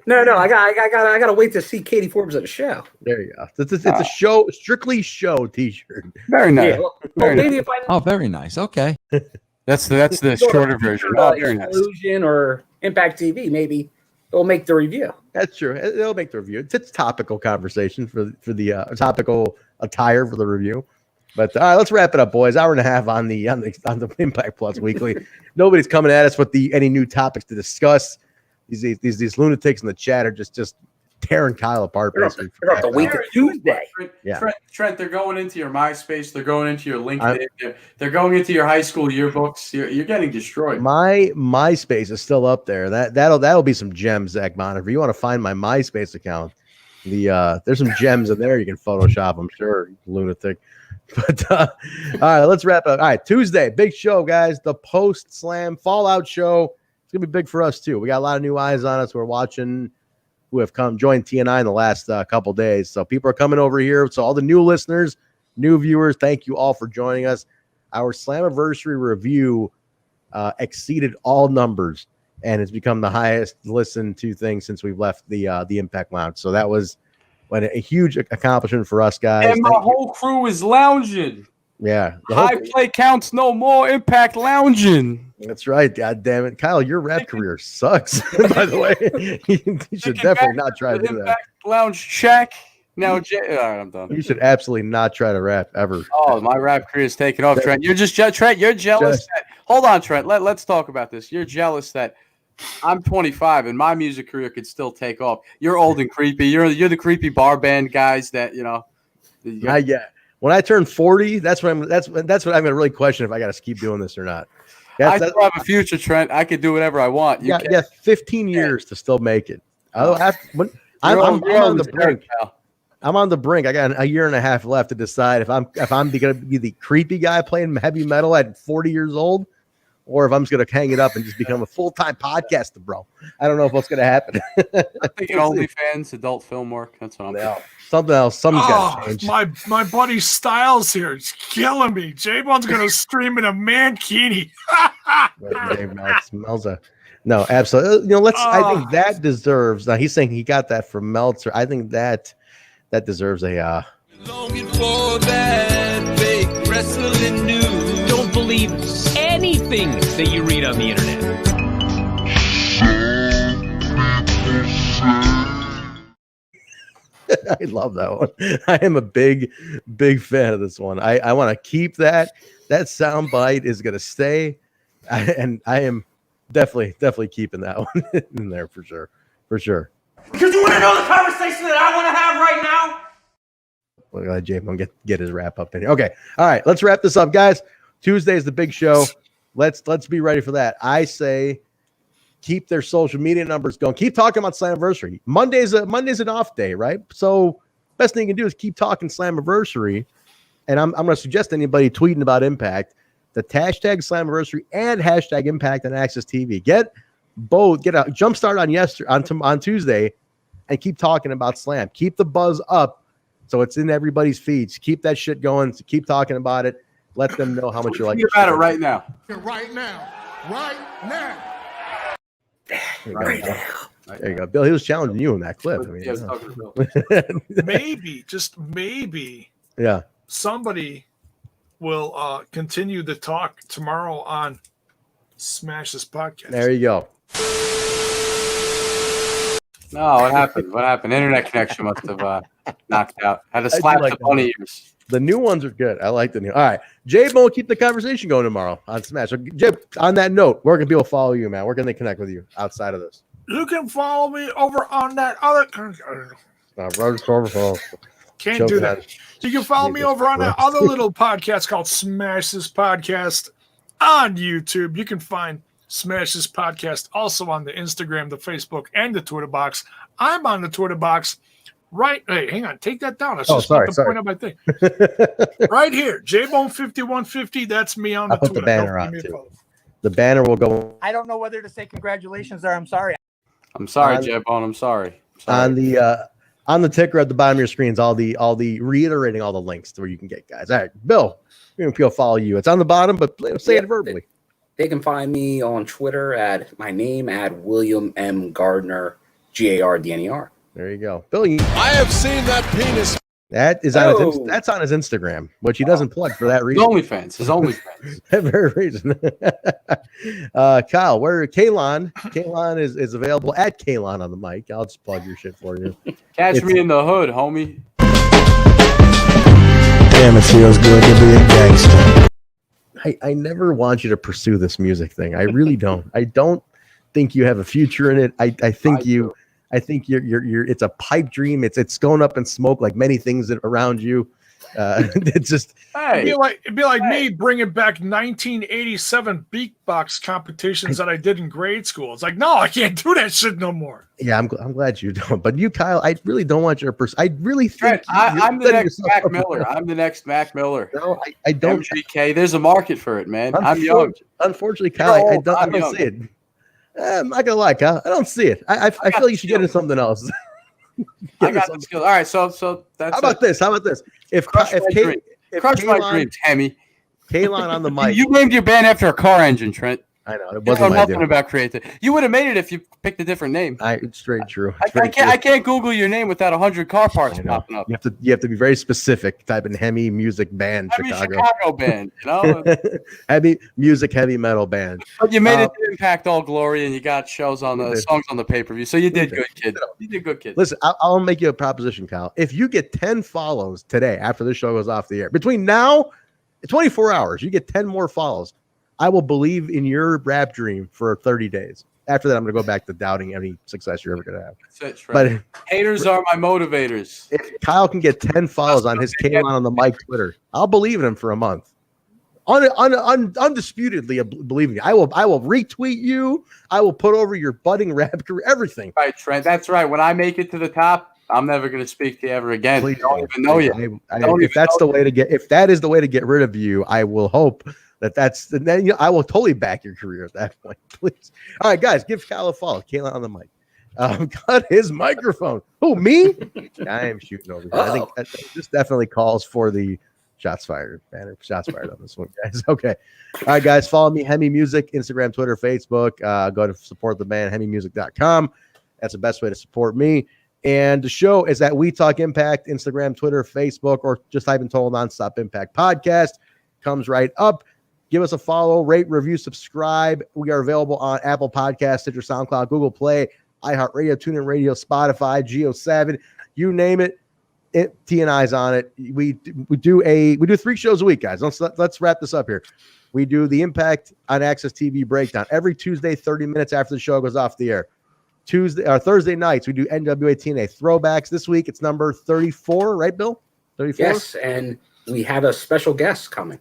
No. I gotta wait to see Katie Forbes at a show. There you go. It's a show, strictly show T-shirt. Very nice. Yeah, maybe if I. Oh, very nice. Okay. That's the shorter version. Oh, very nice. Xplosion or Impact TV, maybe it'll make the review. That's true. It'll make the review. It's topical conversation for the topical attire for the review. But all right, let's wrap it up, boys. Hour and a half on the Impact Plus Weekly. Nobody's coming at us with any new topics to discuss. These lunatics in the chat are just tearing Kyle apart. Basically, the week of Tuesday. Yeah. Trent, they're going into your MySpace. They're going into your LinkedIn. They're going into your high school yearbooks. You're getting destroyed. My MySpace is still up there. That'll be some gems, Zach Bonner. If you want to find my MySpace account, there's some gems in there you can Photoshop. I'm sure, you lunatic. But all right, let's wrap up. All right, Tuesday, big show, guys. The Post-Slam Fallout show. It's gonna be big for us too. We got a lot of new eyes on us. We're watching. Who have joined TNI in the last couple days. So people are coming over here. So all the new listeners, new viewers, thank you all for joining us. Our Slammiversary review exceeded all numbers and has become the highest listened to thing since we've left the Impact Lounge. So that was a huge accomplishment for us, guys. And my whole crew is lounging. Yeah. High play counts no more. Impact lounging. That's right. God damn it. Kyle, your rap career sucks, by the way. You should definitely not try to do that. Impact Lounge check. Now, all right, I'm done. You should absolutely not try to rap ever. Oh, my rap career is taking off, Trent. You're jealous. Hold on, Trent. Let's talk about this. You're jealous that I'm 25 and my music career could still take off. You're old and creepy. You're the creepy bar band guys that, Not yet. When I turn 40, that's what I'm going to really question if I got to keep doing this or not. I still have a future, Trent. I could do whatever I want. You got 15 years to still make it. I'm on the brink. I'm on the brink. I got a year and a half left to decide if I'm going to be the creepy guy playing heavy metal at 40 years old, or if I'm just going to hang it up and just become a full-time podcaster, bro. I don't know what's going to happen. I'm thinking OnlyFans, adult film work. That's what I'm thinking. Something else. Something's got to change. My buddy Styles here is killing me. J-Bone's going to stream in a mankini. No, absolutely. I think that deserves. Now he's saying he got that from Meltzer. I think that deserves a. Longing for that fake wrestling news. Don't believe anything that you read on the internet. I love that one. I am a big fan of this one. I want to keep that. That sound bite is going to stay. I am definitely keeping that one in there for sure. Because you want to know the conversation that I want to have right now? We'll let J-Bone get his wrap up in here. Okay. All right. Let's wrap this up, guys. Tuesday is the big show. Let's be ready for that. I say keep their social media numbers going. Keep talking about Slammiversary. Monday's an off day, right? So best thing you can do is keep talking Slammiversary. And I'm going to suggest anybody tweeting about Impact, the hashtag Slammiversary and hashtag Impact on Access TV. Get a jump start on Tuesday and keep talking about Slam. Keep the buzz up So it's in everybody's feeds. Keep that shit going. Keep talking about it. Let them know how much you like Think about it right now. Right now. Right now. There you go, Bill. He was challenging you in that clip. I mean, Yeah, I was talking to Bill. Maybe, just maybe, yeah, somebody will continue the talk tomorrow on Smash This Podcast. there you go. No, what happened? What happened? Internet connection must have knocked out. Had to slap like the bunny ears. The new ones are good. I like the new. All right, J-Bo will keep the conversation going tomorrow on Smash. So, Jay, on that note, where can people follow you, man? Where can they connect with you outside of this? You can follow me over on that other. Can't do that. You can follow me over on that other little podcast called Smash This Podcast on YouTube. You can find Smash This Podcast also on the Instagram, the Facebook, and the Twitter box. I'm on the Twitter box. Right, hey, hang on, take that down. I just want to point out my thing. Right here, JBone5150. That's me on the put Twitter. the banner on too. The banner will go I don't know whether to say congratulations or I'm sorry. I'm sorry, J-Bone. I'm sorry. on the ticker at the bottom of your screens. All the reiterating all the links to where you can get guys. All right, Bill, people follow you. It's on the bottom, but say it verbally. They can find me on Twitter at my name at William M. Gardner, Gardner. There you go, Bill. I have seen that penis. That is on his, that's on his Instagram, which he doesn't plug for that reason. His OnlyFans. That very reason. Kyle, where Kalon is available at Kalon on the mic. I'll just plug your shit for you. Catch me in the hood, homie. Damn, it feels good to be a gangster. I never want you to pursue this music thing. I really don't. I don't think you have a future in it. I think you're it's a pipe dream. It's going up in smoke like many things that around you. It's just it'd be like me bringing back 1987 beatbox competitions that I did in grade school. It's like, no, I can't do that shit no more. Yeah, I'm glad you don't. But you, Kyle, I really don't want your person. I really think I'm the next Mac Miller. I'm the next Mac Miller. No, I don't. MGK, there's a market for it, man. I'm young. Unfortunately, Kyle, I don't see it. I'm not gonna lie, Kyle. I don't see it. I feel like you should get into something else. I got the skills. All right, so that's. How about this? If Crush my dreams, Hemi. Kalon on the mic. You named your band after a car engine, Trent. I know. It You know wasn't nothing about creative. You would have made it if you picked a different name. It's straight true. I can't Google your name without 100 car parts popping up. You have to be very specific. Type in HEMI music band Chicago band, you know. Heavy music, heavy metal band. But you made it to Impact All Glory, and you got shows on the songs on the pay-per-view. So you did good, kid. You did good, kid. Listen, I'll make you a proposition, Kyle. If you get 10 follows today after this show goes off the air, between now and 24 hours, you get 10 more follows. I will believe in your rap dream for 30 days. After that, I'm going to go back to doubting any success you're ever going to have. That's it, but haters are my motivators. If Kyle can get 10 follows on his Kalon on the mic Twitter, I'll believe in him for a month. Undisputedly believe me. I will retweet you. I will put over your budding rap career, everything. Right, Trent. That's right. When I make it to the top, I'm never going to speak to you ever again. Please don't even know you. If that is the way to get rid of you, I will hope then I will totally back your career at that point. Please. All right, guys, give Kyle a follow. Kalon on the mic. Got his microphone. Who, me? I am shooting over here. I think this definitely calls for the shots fired banner. Shots fired on this one, guys. Okay. All right, guys, follow me, HEMI Music, Instagram, Twitter, Facebook. Go to support the band, HEMImusic.com. That's the best way to support me. And the show is at We Talk Impact, Instagram, Twitter, Facebook, or just type in Total Nonstop Impact Podcast. Comes right up. Give us a follow, rate, review, subscribe. We are available on Apple Podcasts, Stitcher, SoundCloud, Google Play, iHeartRadio, TuneIn Radio, Spotify, Geo7, you name it. TNI's on it. We do 3 shows a week, guys. Let's wrap this up here. We do the Impact on Access TV breakdown every Tuesday, 30 minutes after the show goes off the air. Thursday nights we do NWA TNA throwbacks. This week it's number 34, right, Bill? 34. Yes, and we have a special guest coming.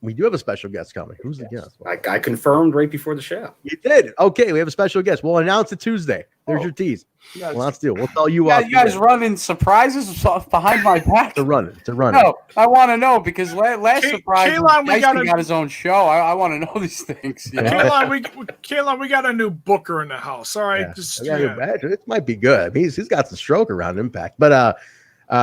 We do have a special guest coming. Who's the guest? I confirmed right before the show. You did. Okay, we have a special guest. We'll announce it Tuesday. There's your tease. Let's do it. We'll tell you off. You guys running surprises behind my back? To run it. No, I want to know because last surprise, Tyson got his own show. I want to know these things. You know? Kalon, we got a new booker in the house. All right, it might be good. He's got some stroke around Impact, but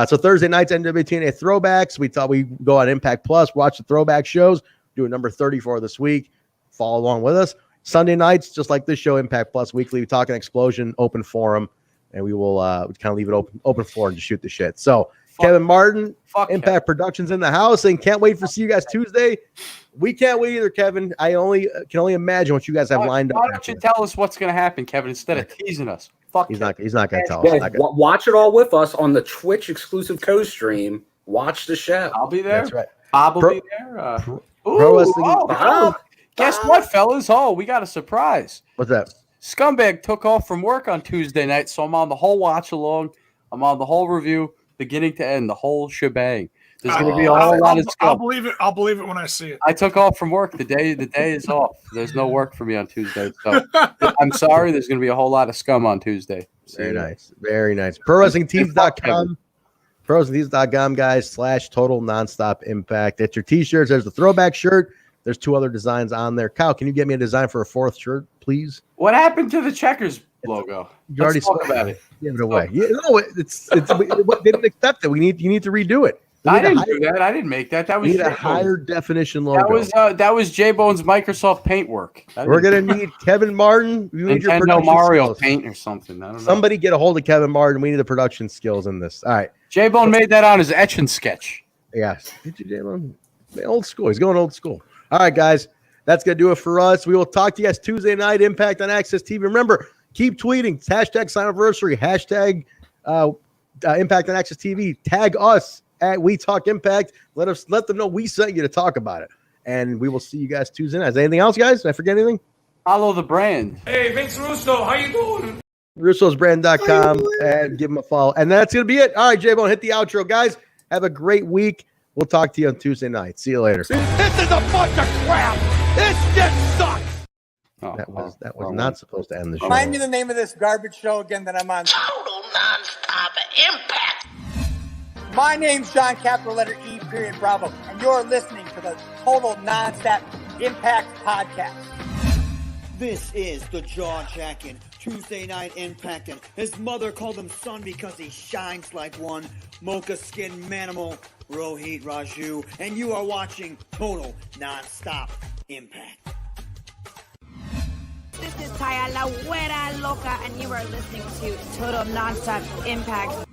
So Thursday nights, NWTNA throwbacks. We thought we'd go on Impact Plus, watch the throwback shows, do a number 34 this week. Follow along with us. Sunday nights, just like this show, Impact Plus Weekly, we talk an Xplosion, open forum, and we will kind of leave it open floor and just shoot the shit. So Kevin Martin, Impact Productions in the house, and can't wait for see you guys Tuesday. We can't wait either, Kevin. I can only imagine what you guys have lined up. Why don't you tell us what's going to happen, Kevin, instead of teasing us? He's not going to tell Guys, us. watch it all with us on the Twitch exclusive co-stream. Watch the show. I'll be there. That's right. Bob will be there. Pro Wrestling. Guess what, fellas? Oh, we got a surprise. What's that? Scumbag took off from work on Tuesday night, so I'm on the whole watch along. I'm on the whole review, beginning to end, the whole shebang. There's going to be a whole lot of scum. I'll believe it when I see it. I took off from work. The day is off. There's no work for me on Tuesday. So I'm sorry. There's going to be a whole lot of scum on Tuesday. Very nice. Very nice. ProWrestlingTees.com. ProWrestlingTees.com, guys, /Total Nonstop Impact. That's your t-shirts. There's the throwback shirt. There's 2 other designs on there. Kyle, can you get me a design for a 4th shirt, please? What happened to the Checkers logo? You already spoke about it. Give it away. They didn't accept it. You need to redo it. I didn't do that. I didn't make that. That was a higher definition logo. That was J-Bone's Microsoft Paint work. We're gonna need Kevin Martin. We need your Nintendo Mario skills. Paint or something. I don't know. Somebody get a hold of Kevin Martin. We need the production skills in this. All right. J-Bone made that on his etch and sketch. Yes. Did you, J-Bone? Old school. He's going old school. All right, guys. That's gonna do it for us. We will talk to you guys Tuesday night. Impact on Access TV. Remember, keep tweeting. #Slammiversary. Impact on Access TV. Tag us at We Talk Impact. Let them know we sent you to talk about it. And we will see you guys Tuesday night. Is there anything else, guys? Did I forget anything? Follow the brand. Hey, Vince Russo, how you doing? Russo'sBrand.com and give them a follow. And that's going to be it. All right, J-Bone, hit the outro. Guys, have a great week. We'll talk to you on Tuesday night. See you later. This is a bunch of crap. This shit sucks. That was not supposed to end the show. Remind me the name of this garbage show again that I'm on. Total Nonstop Impact. My name's John, capital letter E, period, Bravo, and you're listening to the Total Nonstop Impact Podcast. This is the jaw-jacking Tuesday Night Impact, and his mother called him son because he shines like one. Mocha Skin Manimal, Rohit Raju, and you are watching Total Nonstop Impact. This is Taya La Güera Loca, and you are listening to Total Nonstop Impact.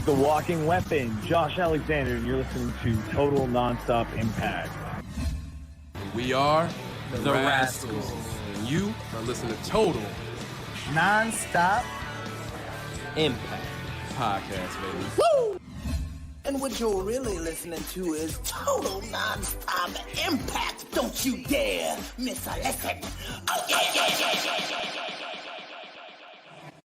The Walking Weapon, Josh Alexander, and you're listening to Total Nonstop Impact. We are the Rascals. And you are listening to Total Nonstop Impact Podcast, baby. Woo! And what you're really listening to is Total Nonstop Impact. Don't you dare miss a lesson. Oh, yeah.